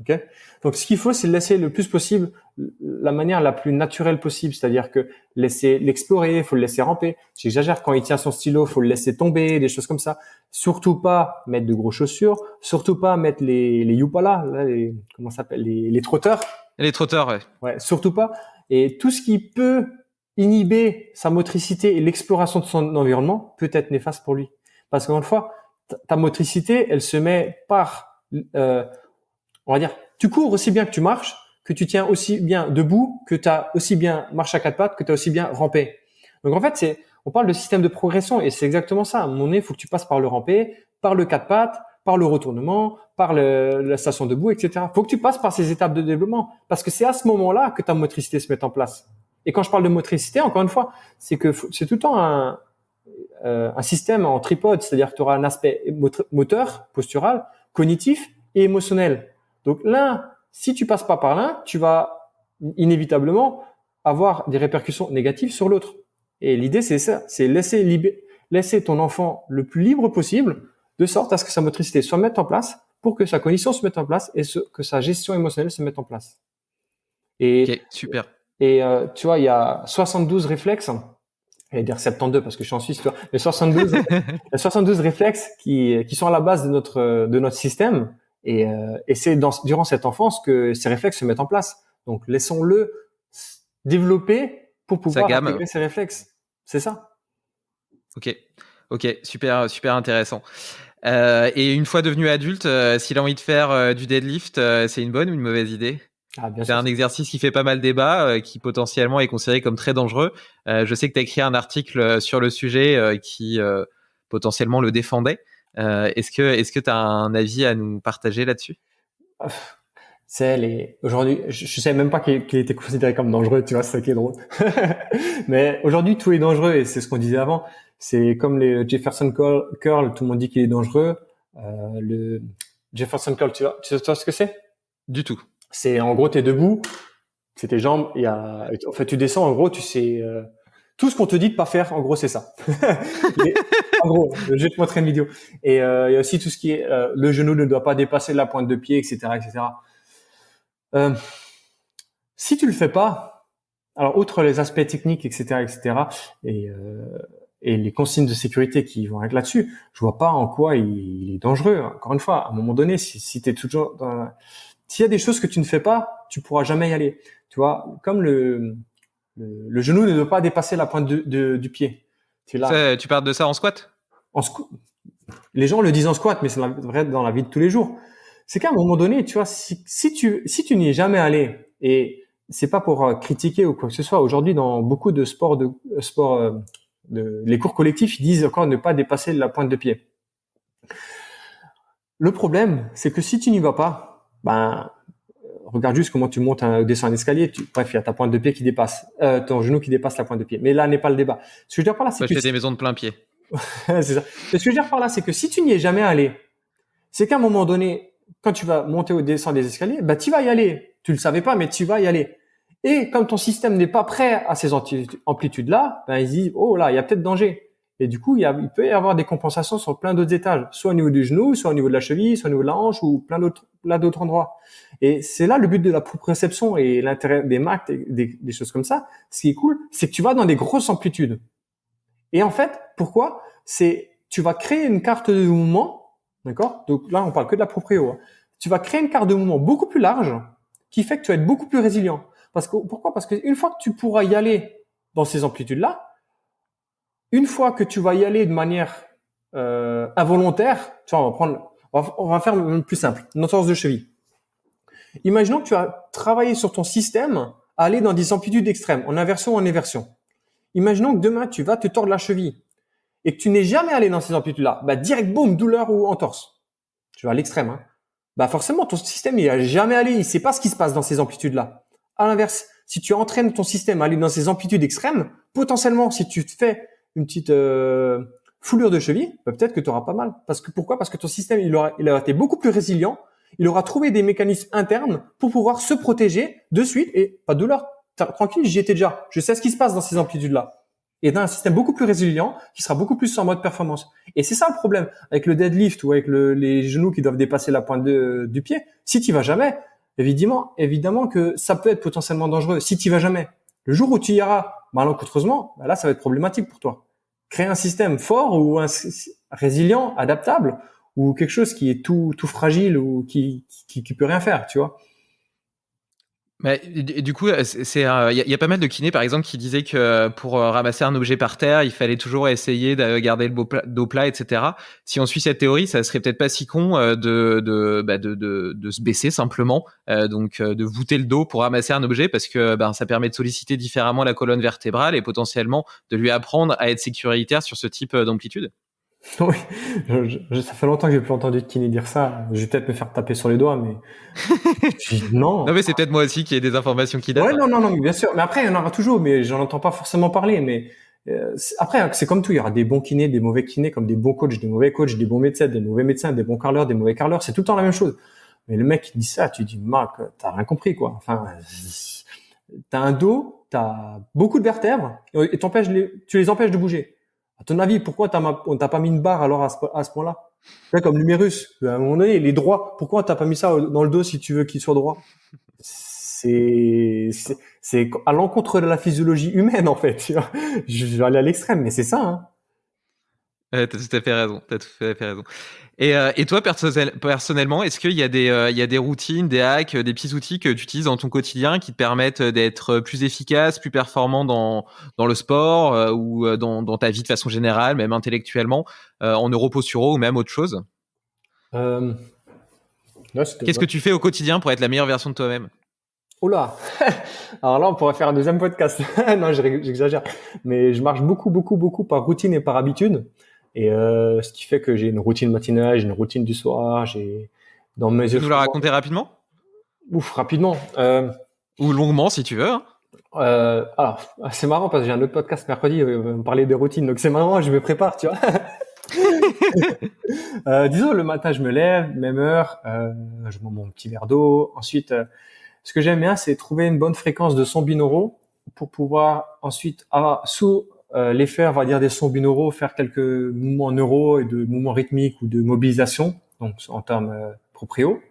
Okay. Donc ce qu'il faut, c'est laisser le plus possible la manière la plus naturelle possible, c'est-à-dire que laisser l'explorer, faut le laisser ramper. J'exagère, quand il tient son stylo, faut le laisser tomber, des choses comme ça. Surtout pas mettre de grosses chaussures, surtout pas mettre les youpala, là, comment ça s'appelle, les trotteurs. Les trotteurs, ouais. Ouais, surtout pas. Et tout ce qui peut inhiber sa motricité et l'exploration de son environnement peut être néfaste pour lui. Parce qu'encore une fois, ta motricité, elle se met par, on va dire, tu cours aussi bien que tu marches, que tu tiens aussi bien debout, que tu as aussi bien marché à quatre pattes, que tu as aussi bien rampé. Donc en fait, on parle de système de progression et c'est exactement ça. À un moment donné, il faut que tu passes par le rampé, par le quatre pattes, par le retournement, par la station debout, etc. Il faut que tu passes par ces étapes de développement parce que c'est à ce moment-là que ta motricité se met en place. Et quand je parle de motricité, encore une fois, c'est que c'est tout le temps un système en tripode, c'est-à-dire que tu auras un aspect moteur, postural, cognitif et émotionnel. Donc l'un, si tu passes pas par l'un, tu vas inévitablement avoir des répercussions négatives sur l'autre. Et l'idée, c'est ça, c'est laisser ton enfant le plus libre possible, de sorte à ce que sa motricité soit mise en place, pour que sa cognition se mette en place et que sa gestion émotionnelle se mette en place. Et, ok, super. Et tu vois, il y a 72 réflexes. Je vais dire 72 parce que je suis en Suisse, tu vois. Mais 72 réflexes qui sont à la base de notre système. Et c'est durant cette enfance que ces réflexes se mettent en place. Donc, laissons-le développer pour pouvoir intégrer ces réflexes. C'est ça. Ok, super intéressant. Et une fois devenu adulte, s'il a envie de faire du deadlift, c'est une bonne ou une mauvaise idée ? C'est un exercice qui fait pas mal débat, qui potentiellement est considéré comme très dangereux. Je sais que tu as écrit un article sur le sujet qui potentiellement le défendait. Est-ce que tu as un avis à nous partager là-dessus ? Aujourd'hui, je savais même pas qu'il était considéré comme dangereux, tu vois, c'est ça qui est drôle. Mais aujourd'hui, tout est dangereux et c'est ce qu'on disait avant. C'est comme les Jefferson Curl, tout le monde dit qu'il est dangereux. Le Jefferson Curl, tu vois ce que c'est ? Du tout. C'est en gros, t'es debout, c'est tes jambes, en fait, tu descends, en gros, tu sais, tout ce qu'on te dit de pas faire, en gros, c'est ça. En gros, je vais te montrer une vidéo. Et il y a aussi tout ce qui est, le genou ne doit pas dépasser la pointe de pied, etc., etc. Si tu le fais pas, alors outre les aspects techniques, etc., etc., et les consignes de sécurité qui vont être là-dessus, je vois pas en quoi il est dangereux. Encore une fois, à un moment donné, si t'es toujours s'il y a des choses que tu ne fais pas, tu pourras jamais y aller. Tu vois, comme le genou ne doit pas dépasser la pointe du pied. Tu parles de ça en squat ? Les gens le disent en squat, mais c'est vrai dans la vie de tous les jours. C'est qu'à un moment donné, tu vois, si tu n'y es jamais allé, et c'est pas pour critiquer ou quoi que ce soit. Aujourd'hui, dans beaucoup de sports les cours collectifs, ils disent encore ne pas dépasser la pointe de pied. Le problème, c'est que si tu n'y vas pas, regarde juste comment tu montes descends un escalier. Bref, il y a ta pointe de pied qui dépasse, ton genou qui dépasse la pointe de pied. Mais là n'est pas le débat. Ce que je veux dire par là, c'est que des maisons de plein pied. c'est ça. Ce que je veux dire par là, c'est que si tu n'y es jamais allé, c'est qu'à un moment donné, quand tu vas monter ou descendre des escaliers, tu vas y aller. Tu le savais pas, mais tu vas y aller. Et comme ton système n'est pas prêt à ces amplitudes-là, il se dit, oh là, il y a peut-être danger. Et du coup, il peut y avoir des compensations sur plein d'autres étages, soit au niveau du genou, soit au niveau de la cheville, soit au niveau de la hanche ou plein d'autres endroits. Et c'est là le but de la proprioception et l'intérêt des maths, des choses comme ça. Ce qui est cool, c'est que tu vas dans des grosses amplitudes. Et en fait, pourquoi ? Tu vas créer une carte de mouvement, d'accord ? Donc là, on parle que de la proprio. Hein. Tu vas créer une carte de mouvement beaucoup plus large, qui fait que tu vas être beaucoup plus résilient. Pourquoi ? Parce qu'une fois que tu pourras y aller dans ces amplitudes-là, une fois que tu vas y aller de manière involontaire, tu vois, on va faire le plus simple, une entorse de cheville. Imaginons que tu as travaillé sur ton système à aller dans des amplitudes extrêmes, en inversion ou en éversion. Imaginons que demain, tu vas te tordre la cheville et que tu n'es jamais allé dans ces amplitudes-là. Bah, direct, boum, douleur ou entorse. Tu vas à l'extrême, hein. Bah, forcément, ton système, il a jamais allé. Il sait pas ce qui se passe dans ces amplitudes-là. À l'inverse, si tu entraînes ton système à aller dans ces amplitudes extrêmes, potentiellement, si tu te fais une petite foulure de cheville, bah, peut-être que tu auras pas mal. Pourquoi? Parce que ton système, il aura été beaucoup plus résilient. Il aura trouvé des mécanismes internes pour pouvoir se protéger de suite et pas de douleur. Tranquille, j'y étais déjà. Je sais ce qui se passe dans ces amplitudes-là. Et dans un système beaucoup plus résilient, qui sera beaucoup plus en mode performance. Et c'est ça le problème avec le deadlift ou avec les genoux qui doivent dépasser la pointe du pied. Si tu vas jamais, évidemment que ça peut être potentiellement dangereux. Si tu vas jamais, le jour où tu y iras malencontreusement, là, ça va être problématique pour toi. Créer un système fort ou résilient, adaptable, ou quelque chose qui est tout fragile ou qui peut rien faire, tu vois. Mais du coup, il y a pas mal de kinés, par exemple, qui disaient que pour ramasser un objet par terre, il fallait toujours essayer de garder le dos plat, etc. Si on suit cette théorie, ça serait peut-être pas si con de se baisser simplement, donc de voûter le dos pour ramasser un objet, parce que ça permet de solliciter différemment la colonne vertébrale et potentiellement de lui apprendre à être sécuritaire sur ce type d'amplitude. Oui, ça fait longtemps que j'ai plus entendu de kiné dire ça. Je vais peut-être me faire taper sur les doigts, mais non. Non, mais c'est peut-être moi aussi qui ai des informations qui datent. Ouais, non, mais bien sûr. Mais après, il y en aura toujours, mais j'en entends pas forcément parler. Mais après, c'est comme tout. Il y aura des bons kinés, des mauvais kinés, comme des bons coachs, des mauvais coachs, des bons médecins, des mauvais médecins, des bons carleurs, des mauvais carleurs. C'est tout le temps la même chose. Mais le mec qui dit ça, tu dis, Marc, t'as rien compris, quoi. Enfin, t'as un dos, t'as beaucoup de vertèbres, et tu les empêches de bouger. À ton avis, pourquoi on t'a pas mis une barre alors à ce point-là? C'est comme l'humérus. À un moment donné, il est droit. Pourquoi t'as pas mis ça dans le dos si tu veux qu'il soit droit? C'est à l'encontre de la physiologie humaine, en fait. Tu vois, je vais aller à l'extrême, mais c'est ça, hein. T'as tout à fait raison. T'as tout à fait raison. Et toi, personnellement, est-ce qu'il y a des routines, des hacks, des petits outils que tu utilises dans ton quotidien qui te permettent d'être plus efficace, plus performant dans le sport ou dans ta vie de façon générale, même intellectuellement, en Neuroposuro ou même autre chose? Qu'est-ce que tu fais au quotidien pour être la meilleure version de toi-même? Oh là. Alors là, on pourrait faire un deuxième podcast. Non, j'exagère. Mais je marche beaucoup par routine et par habitude. Et ce qui fait que j'ai une routine matinale, j'ai une routine du soir, j'ai dans mes Tu peux nous la raconter rapidement? Ouf, rapidement. Ou longuement, si tu veux. Hein. Alors, c'est marrant parce que j'ai un autre podcast mercredi, on va me parler des routines. Donc c'est marrant, je me prépare, tu vois. Disons, le matin, je me lève, même heure, je bois mon petit verre d'eau. Ensuite, ce que j'aime bien, c'est trouver une bonne fréquence de sons binauraux pour pouvoir ensuite, sous l'effet, on va dire, des sons binauraux, faire quelques mouvements neuro et de mouvements rythmiques ou de mobilisation, donc en termes proprio.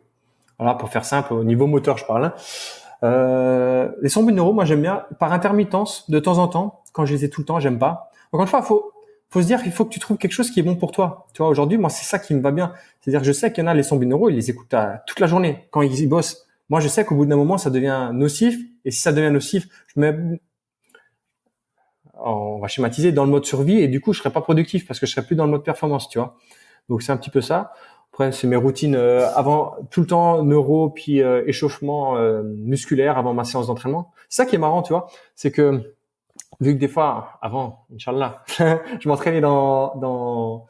Voilà, pour faire simple, au niveau moteur, je parle. Les sons binauraux, moi, j'aime bien par intermittence, de temps en temps. Quand je les ai tout le temps, j'aime pas. Encore une fois, faut se dire qu'il faut que tu trouves quelque chose qui est bon pour toi. Tu vois, aujourd'hui, moi, c'est ça qui me va bien. C'est-à-dire que je sais qu'il y en a les sons binauraux, ils les écoutent toute la journée quand ils y bossent. Moi, je sais qu'au bout d'un moment, ça devient nocif. Et si ça devient nocif, on va schématiser dans le mode survie et du coup, je serai pas productif parce que je serai plus dans le mode performance, tu vois. Donc, c'est un petit peu ça. Après, c'est mes routines avant, tout le temps neuro, puis échauffement musculaire avant ma séance d'entraînement. C'est ça qui est marrant, tu vois. C'est que, vu que des fois, avant, Inch'Allah, je m'entraînais dans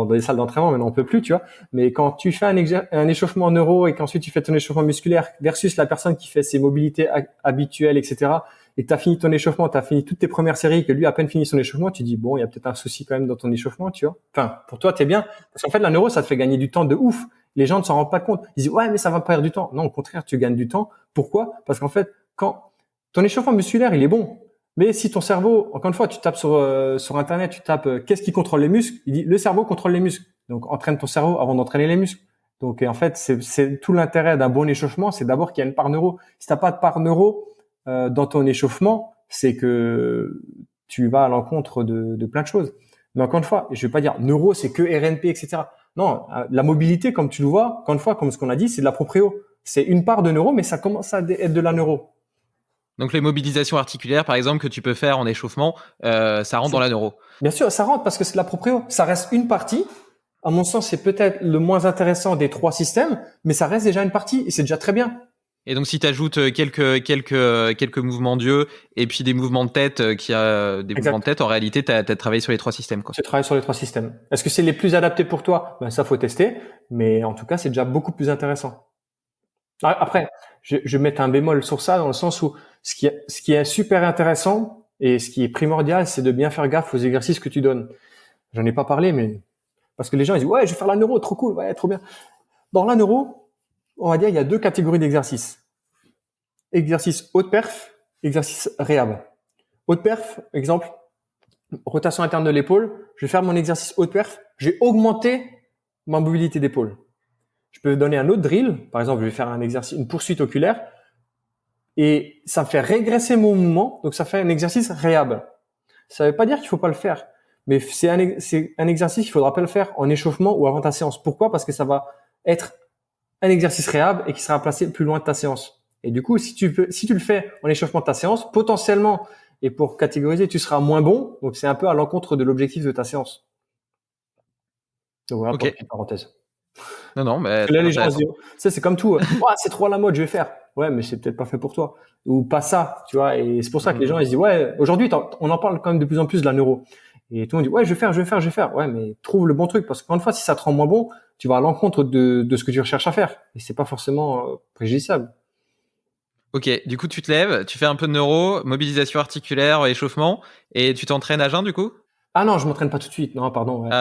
des salles d'entraînement, maintenant on peut plus, tu vois. Mais quand tu fais un échauffement neuro et qu'ensuite tu fais ton échauffement musculaire versus la personne qui fait ses mobilités habituelles, etc., et que tu as fini ton échauffement, tu as fini toutes tes premières séries, que lui a à peine fini son échauffement, tu dis, bon, il y a peut-être un souci quand même dans ton échauffement, tu vois. Enfin, pour toi, t'es bien. Parce qu'en fait, la neuro, ça te fait gagner du temps de ouf. Les gens ne s'en rendent pas compte. Ils disent, ouais, mais ça va perdre du temps. Non, au contraire, tu gagnes du temps. Pourquoi? Parce qu'en fait, quand ton échauffement musculaire, il est bon. Mais si ton cerveau, encore une fois, tu tapes sur Internet, tu tapes qu'est-ce qui contrôle les muscles, il dit le cerveau contrôle les muscles. Donc entraîne ton cerveau avant d'entraîner les muscles. Donc en fait, c'est tout l'intérêt d'un bon échauffement, c'est d'abord qu'il y a une part neuro. Si t'as pas de part neuro dans ton échauffement, c'est que tu vas à l'encontre de plein de choses. Mais encore une fois, je vais pas dire neuro, c'est que RNP, etc. Non, la mobilité, comme tu le vois, encore une fois, comme ce qu'on a dit, c'est de la proprio. C'est une part de neuro, mais ça commence à être de la neuro. Donc les mobilisations articulaires, par exemple, que tu peux faire en échauffement, ça rentre dans la neuro. Bien sûr, ça rentre parce que c'est de la proprio. Ça reste une partie. À mon sens, c'est peut-être le moins intéressant des trois systèmes, mais ça reste déjà une partie et c'est déjà très bien. Et donc, si tu ajoutes quelques mouvements d'yeux et puis des mouvements de tête, mouvements de tête, en réalité, tu as travaillé sur les 3 systèmes, quoi. Tu travailles sur les 3 systèmes. Est-ce que c'est les plus adaptés pour toi? Ben, ça, faut tester. Mais en tout cas, c'est déjà beaucoup plus intéressant. Après, je vais mettre un bémol sur ça dans le sens où ce qui est super intéressant et ce qui est primordial, c'est de bien faire gaffe aux exercices que tu donnes. J'en ai pas parlé, mais parce que les gens ils disent ouais, je vais faire la neuro, trop cool, ouais, trop bien. Dans la neuro, on va dire il y a 2 catégories d'exercices. Exercice haute perf, exercice réhab. Haute perf, exemple, rotation interne de l'épaule. Je vais faire mon exercice haute perf. Je vais augmenter ma mobilité d'épaule. Je peux donner un autre drill. Par exemple, je vais faire un exercice, une poursuite oculaire. Et ça me fait régresser mon mouvement. Donc, ça fait un exercice réhab. Ça veut pas dire qu'il faut pas le faire. Mais c'est un exercice qu'il faudra pas le faire en échauffement ou avant ta séance. Pourquoi? Parce que ça va être un exercice réhab et qui sera placé plus loin de ta séance. Et du coup, si tu le fais en échauffement de ta séance, potentiellement, et pour catégoriser, tu seras moins bon. Donc, c'est un peu à l'encontre de l'objectif de ta séance. Donc, voilà, pour une petite parenthèse. Non, mais là, les gens se disent, ça, c'est comme tout. C'est trop à la mode, je vais faire. Ouais, mais c'est peut-être pas fait pour toi. Ou pas ça, tu vois. Et c'est pour ça que les gens, ils se disent, ouais, aujourd'hui, on en parle quand même de plus en plus de la neuro. Et tout le monde dit, ouais, je vais faire. Ouais, mais trouve le bon truc. Parce qu'encore une fois, si ça te rend moins bon, tu vas à l'encontre de ce que tu recherches à faire. Et c'est pas forcément préjudiciable. Ok, du coup, tu te lèves, tu fais un peu de neuro, mobilisation articulaire, échauffement, et tu t'entraînes à jeun, du coup? Ah non, je m'entraîne pas tout de suite. Non, pardon. Ouais.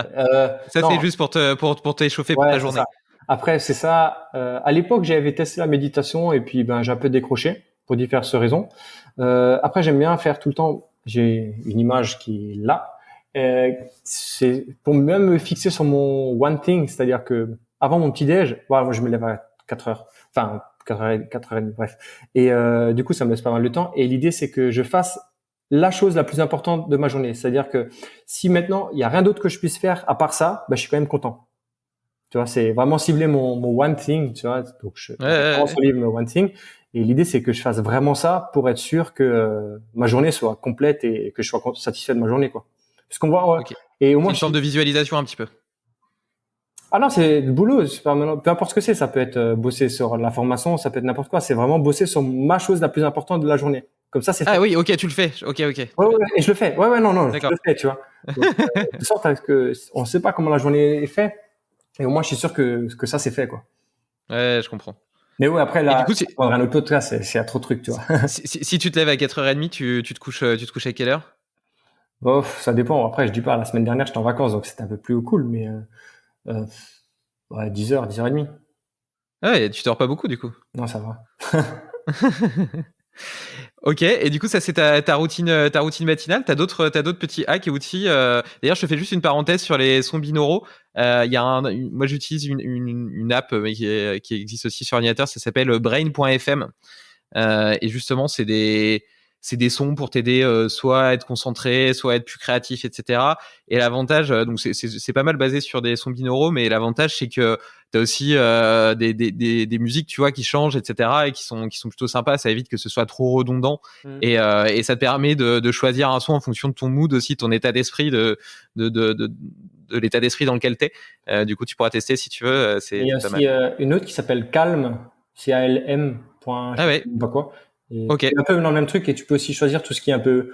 Ça, non. c'est juste pour t'échauffer pour ta journée. Ça. Après, c'est ça. À l'époque, j'avais testé la méditation et puis j'ai un peu décroché pour diverses raisons. Après, j'aime bien faire tout le temps. J'ai une image qui est là. C'est pour même me fixer sur mon one thing, c'est-à-dire que avant mon petit déj, moi je me lève à 4 heures, enfin 4h30, bref. Et du coup, ça me laisse pas mal de temps. Et l'idée, c'est que je fasse la chose la plus importante de ma journée. C'est-à-dire que si maintenant il y a rien d'autre que je puisse faire à part ça, je suis quand même content. Tu vois, c'est vraiment cibler mon one thing, tu vois. Donc, je livre mon one thing. Et l'idée, c'est que je fasse vraiment ça pour être sûr que ma journée soit complète et que je sois satisfait de ma journée, quoi. Parce qu'on voit, Okay. Et au moins, c'est une sorte de visualisation un petit peu. Ah non, c'est le boulot. C'est pas, peu importe ce que c'est. Ça peut être bosser sur la formation, ça peut être n'importe quoi. C'est vraiment bosser sur ma chose la plus importante de la journée. Comme ça, c'est fait. Ah oui, ok, tu le fais. Ok. Ouais, et je le fais. Ouais, non, je le fais, tu vois. Donc, de sorte à ce que on sait pas comment la journée est faite. Et au moins, je suis sûr que ça, c'est fait, quoi. Ouais, je comprends. Mais ouais, après, là, du coup, un autre podcast, c'est à trop de trucs, tu vois. si tu te lèves à 4h30, tu te couches à quelle heure? Oh, ça dépend. Après, je dis pas, la semaine dernière, j'étais en vacances, donc c'était un peu plus cool, mais 10h, 10h30. Ah ouais, tu dors pas beaucoup, du coup. Non, ça va. Ok, et du coup, ça, c'est ta routine matinale. T'as d'autres petits hacks et outils. D'ailleurs, je te fais juste une parenthèse sur les sons binauraux. Moi, j'utilise une app qui existe aussi sur ordinateur. Ça s'appelle brain.fm. Et justement, c'est des sons pour t'aider soit à être concentré, soit à être plus créatif, etc. Et l'avantage, donc c'est pas mal basé sur des sons binauraux, mais l'avantage, c'est que t'as aussi des musiques, tu vois, qui changent, etc. et qui sont plutôt sympas. Ça évite que ce soit trop redondant. Et ça te permet de choisir un son en fonction de ton mood aussi, ton état d'esprit, de l'état d'esprit dans lequel t'es. Du coup, tu pourras tester si tu veux. Il y a aussi une autre qui s'appelle Calm, CALM. Ah ouais. Pas quoi. C'est un peu dans le même truc et tu peux aussi choisir tout ce qui est un peu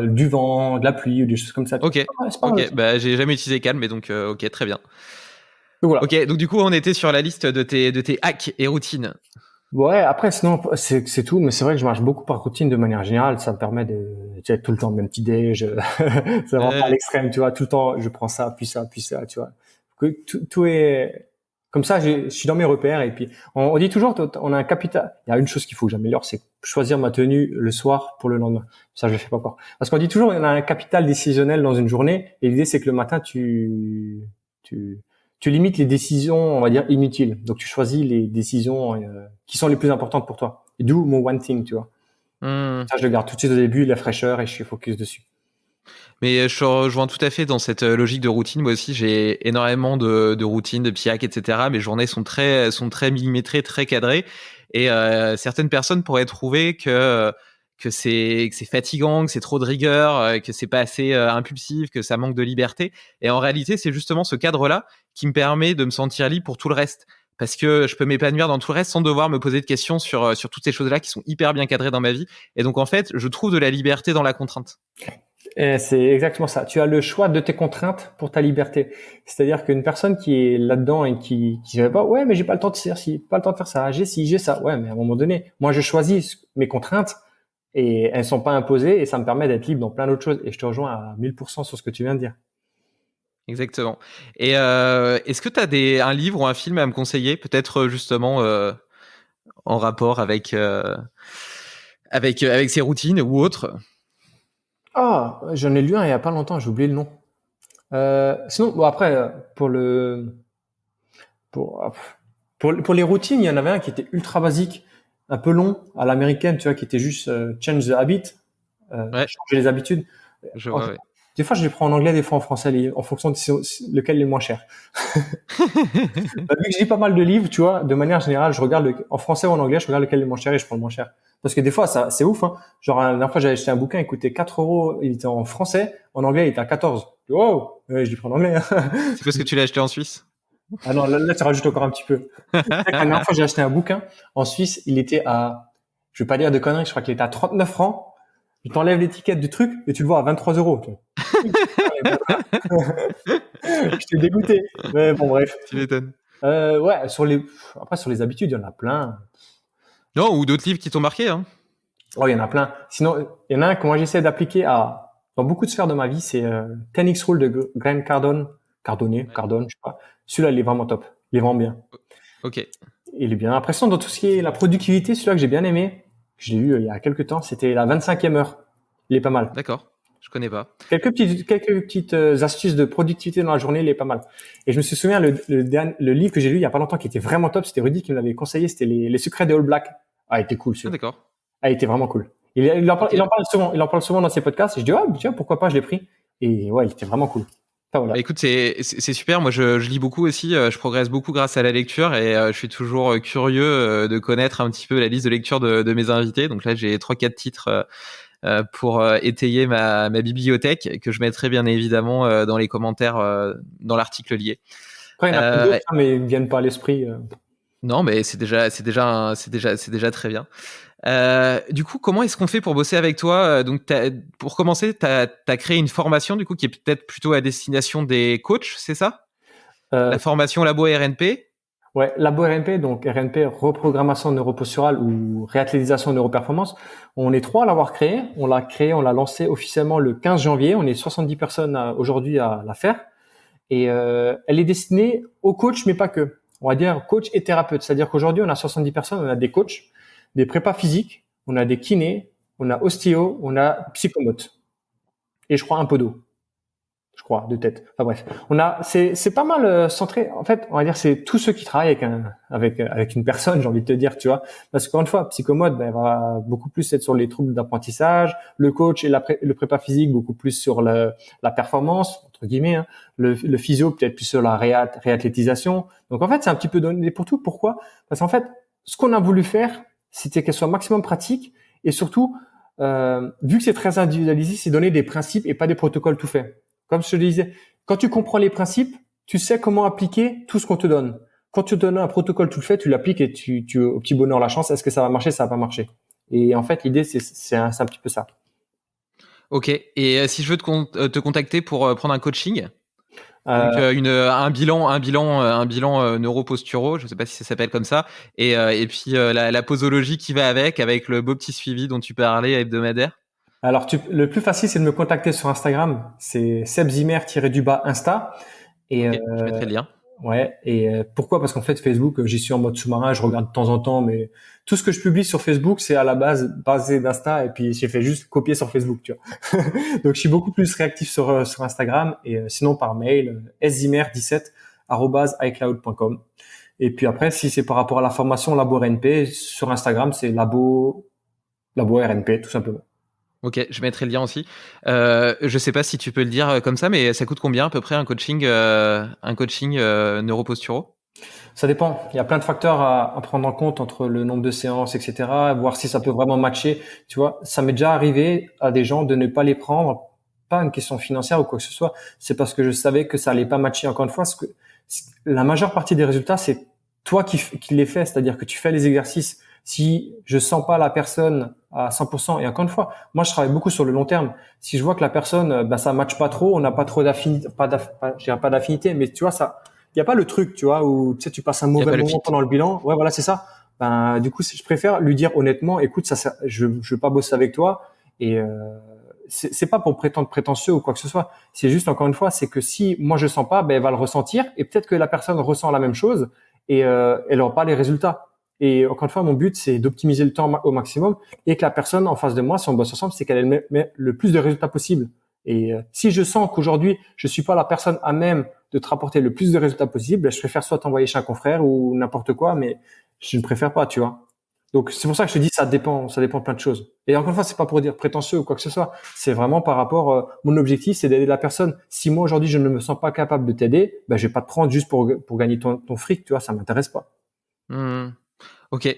du vent, de la pluie ou des choses comme ça. Ok. J'ai jamais utilisé Calm, mais donc ok, très bien. Donc, voilà. Ok, donc du coup, on était sur la liste de tes hacks et routines. Ouais, après, sinon, c'est tout, mais c'est vrai que je marche beaucoup par routine de manière générale. Ça me permet de tout le temps, même petit déj. C'est vraiment pas à l'extrême, tu vois. Tout le temps, je prends ça, puis ça, tu vois. Tout est comme ça. Je suis dans mes repères et puis on dit toujours, on a un capital. Il y a une chose qu'il faut que j'améliore, c'est choisir ma tenue le soir pour le lendemain. Ça, je le fais pas encore. Parce qu'on dit toujours, on a un capital décisionnel dans une journée. Et l'idée, c'est que le matin, tu limites les décisions, on va dire, inutiles. Donc, tu choisis les décisions qui sont les plus importantes pour toi. Et d'où mon one thing, tu vois. Ça, je le garde tout de suite au début, la fraîcheur, et je suis focus dessus. Mais je rejoins tout à fait dans cette logique de routine. Moi aussi, j'ai énormément de routines, de petits hacks, etc. Mes journées sont très millimétrées, très cadrées. Et certaines personnes pourraient trouver que c'est fatigant, que c'est trop de rigueur, que c'est pas assez impulsif, que ça manque de liberté. Et en réalité, c'est justement ce cadre-là qui me permet de me sentir libre pour tout le reste. parce que je peux m'épanouir dans tout le reste sans devoir me poser de questions sur toutes ces choses-là qui sont hyper bien cadrées dans ma vie. Et donc, en fait, je trouve de la liberté dans la contrainte. Et c'est exactement ça. Tu as le choix de tes contraintes pour ta liberté. C'est-à-dire qu'une personne qui est là-dedans et qui dirait pas, ouais, mais j'ai pas le temps de faire ci, pas le temps de faire ça, j'ai ci, j'ai ça. Ouais, mais à un moment donné, moi, je choisis mes contraintes et elles sont pas imposées et ça me permet d'être libre dans plein d'autres choses. Et je te rejoins à 1000% sur ce que tu viens de dire. Exactement. Et est-ce que tu as un livre ou un film à me conseiller, peut-être justement en rapport avec ces routines ou autres? Ah, j'en ai lu un il y a pas longtemps, j'ai oublié le nom. Sinon, bon après, pour, pour les routines, il y en avait un qui était ultra basique, un peu long, à l'américaine, tu vois, qui était juste change the habit, Ouais, changer les habitudes. je En- vois, ouais. Des fois, je les prends en anglais, des fois en français, en fonction de lequel est le moins cher. Vu que je lis pas mal de livres, tu vois, de manière générale, je regarde en français ou en anglais, je regarde lequel est le moins cher et je prends le moins cher. Parce que des fois, ça, c'est ouf, hein. Genre, la dernière fois, j'avais acheté un bouquin, il coûtait 4 euros, il était en français, en anglais, il était à 14. Wow! Ouais, je l'ai pris en anglais, hein. C'est parce que tu l'as acheté en Suisse? Ah non, là, tu rajoutes encore un petit peu. La dernière fois, j'ai acheté un bouquin. En Suisse, il était je vais pas dire de conneries, je crois qu'il était à 39 francs. Tu t'enlèves l'étiquette du truc et tu le vois à 23 euros. Tu vois. J'étais dégoûté. Mais bon, bref. Tu m'étonnes. Ouais, après, sur les habitudes, il y en a plein. Non, ou d'autres livres qui t'ont marqué, hein? Oh, il y en a plein. Sinon, il y en a un que moi, j'essaie d'appliquer dans beaucoup de sphères de ma vie. C'est, 10X Rule de Grant Ouais. Cardone, je sais pas. Celui-là, il est vraiment top. Il est vraiment bien. Ok, Il est bien. Après, sinon, dans tout ce qui est la productivité, celui-là que j'ai bien aimé, que j'ai lu il y a quelques temps, c'était la 25e heure. Il est pas mal. d'accord. Je connais pas. Quelques petites astuces de productivité dans la journée, il est pas mal. Et je me souviens, le livre que j'ai lu il y a pas longtemps qui était vraiment top, c'était Rudy qui me l'avait conseillé, c'était les secrets des All Blacks. Ah, il était cool, Ah, celui-là. d'accord. Ah, il était vraiment cool. Ok. Il en parle souvent dans ses podcasts. Et je dis, ah, tiens, pourquoi pas, je l'ai pris. Et ouais, il était vraiment cool. Ça, voilà. Bah écoute, c'est super. Moi, je lis beaucoup aussi. Je progresse beaucoup grâce à la lecture et je suis toujours curieux de connaître un petit peu la liste de lecture de mes invités. Donc là, j'ai 3-4 titres pour étayer ma bibliothèque que je mettrai bien évidemment dans les commentaires dans l'article lié. Quand il y en a plein Euh, d'autres, hein, mais ils me viennent pas à l'esprit. non, mais c'est déjà très bien. Du coup, comment est-ce qu'on fait pour bosser avec toi? Donc, pour commencer, t'as créé une formation du coup qui est peut-être plutôt à destination des coachs, c'est ça? Euh, La formation Labo RNP? Ouais, Labo RNP, donc RNP, reprogrammation neuroposturale ou réathlétisation neuroperformance. On est trois à l'avoir créé. On l'a lancé officiellement le 15 janvier. On est 70 personnes aujourd'hui à la faire. Et elle est destinée aux coachs, mais pas que. On va dire coach et thérapeute. C'est-à-dire qu'aujourd'hui, on a 70 personnes. On a des coachs, des prépas physiques, on a des kinés, on a ostéo, on a psychomote. Et je crois un podo, je crois, de tête. Enfin bref, c'est pas mal centré. En fait, on va dire c'est tous ceux qui travaillent avec une personne, j'ai envie de te dire, tu vois. Parce qu'encore une fois, psychomote, ben, va beaucoup plus être sur les troubles d'apprentissage, le coach et le prépa physique beaucoup plus sur la performance entre guillemets, hein. Le physio peut-être plus sur la réathlétisation. Donc en fait, c'est un petit peu donné pour tout. Pourquoi? Parce qu'en fait, ce qu'on a voulu faire, c'était qu'elle soit maximum pratique et surtout, vu que c'est très individualisé, c'est donner des principes et pas des protocoles tout faits. Comme je te le disais, quand tu comprends les principes, tu sais comment appliquer tout ce qu'on te donne. Quand tu te donnes un protocole tout fait, tu l'appliques et tu au petit bonheur la chance. Est-ce que ça va marcher, ça va pas marcher? Et en fait, l'idée, c'est un petit peu ça. Ok. Et si je veux te contacter pour prendre un coaching, donc Euh, un bilan neuroposturo, je sais pas si ça s'appelle comme ça, et puis la posologie qui va avec le beau petit suivi dont tu parlais hebdomadaire. alors, le plus facile, c'est de me contacter sur Instagram. C'est sebzimer-du-bas Insta. Et Ok, je mettrai le lien. ouais. Et pourquoi? Parce qu'en fait, Facebook, j'y suis en mode sous-marin, je regarde de temps en temps, mais tout ce que je publie sur Facebook, c'est à la base basé d'Insta, et puis j'ai fait juste copier sur Facebook, tu vois. Donc, je suis beaucoup plus réactif sur Instagram et sinon par mail, szimer17@icloud.com. Et puis après, si c'est par rapport à la formation Labo RNP, sur Instagram, c'est Labo RNP, tout simplement. Ok, je mettrai le lien aussi. Je sais pas si tu peux le dire comme ça, mais ça coûte combien à peu près un coaching neuroposturo? Ça dépend. Il y a plein de facteurs à prendre en compte entre le nombre de séances, etc. Voir si ça peut vraiment matcher. Tu vois, ça m'est déjà arrivé à des gens de ne pas les prendre, pas une question financière ou quoi que ce soit. C'est parce que je savais que ça allait pas matcher. Encore une fois, la majeure partie des résultats, c'est toi qui les fais, c'est-à-dire que tu fais les exercices, si je sens pas la personne à 100%, et encore une fois, moi je travaille beaucoup sur le long terme. Si je vois que la personne, ça matche pas trop, on n'a pas trop d'affinité, je dirais pas d'affinité, mais tu vois ça, il y a pas le truc, tu vois, où tu sais tu passes un mauvais moment pendant le bilan. Ouais, voilà, c'est ça. Du coup, je préfère lui dire honnêtement, écoute, je veux pas bosser avec toi, et c'est pas pour prétendre prétentieux ou quoi que ce soit. C'est juste encore une fois, c'est que si moi je sens pas, elle va le ressentir, et peut-être que la personne ressent la même chose, et elle aura pas les résultats. Et encore une fois, mon but, c'est d'optimiser le temps au maximum et que la personne en face de moi, si on bosse ensemble, c'est qu'elle met le plus de résultats possible. Et si je sens qu'aujourd'hui, je suis pas la personne à même de te rapporter le plus de résultats possible, je préfère soit t'envoyer chez un confrère ou n'importe quoi, mais je ne préfère pas, tu vois. Donc c'est pour ça que je te dis, ça dépend de plein de choses. Et encore une fois, c'est pas pour dire prétentieux ou quoi que ce soit. C'est vraiment par rapport, mon objectif, c'est d'aider la personne. Si moi aujourd'hui je ne me sens pas capable de t'aider, je vais pas te prendre juste pour gagner ton fric, tu vois, ça m'intéresse pas. Ok.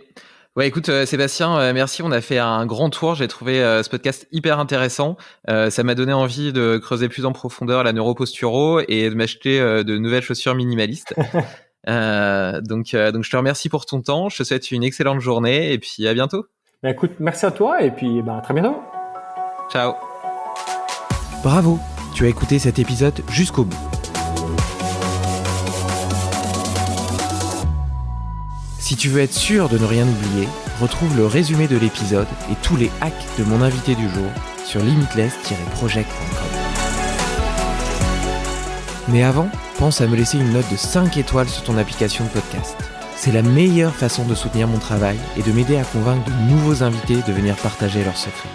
Ouais, écoute, Sébastien, merci. On a fait un grand tour. J'ai trouvé ce podcast hyper intéressant. Ça m'a donné envie de creuser plus en profondeur la neuroposturo et de m'acheter de nouvelles chaussures minimalistes. Donc, je te remercie pour ton temps. Je te souhaite une excellente journée et puis à bientôt. Écoute, merci à toi et puis à très bientôt. Ciao. Bravo, tu as écouté cet épisode jusqu'au bout. Si tu veux être sûr de ne rien oublier, retrouve le résumé de l'épisode et tous les hacks de mon invité du jour sur limitless-project.com. Mais avant, pense à me laisser une note de 5 étoiles sur ton application de podcast. C'est la meilleure façon de soutenir mon travail et de m'aider à convaincre de nouveaux invités de venir partager leurs secrets.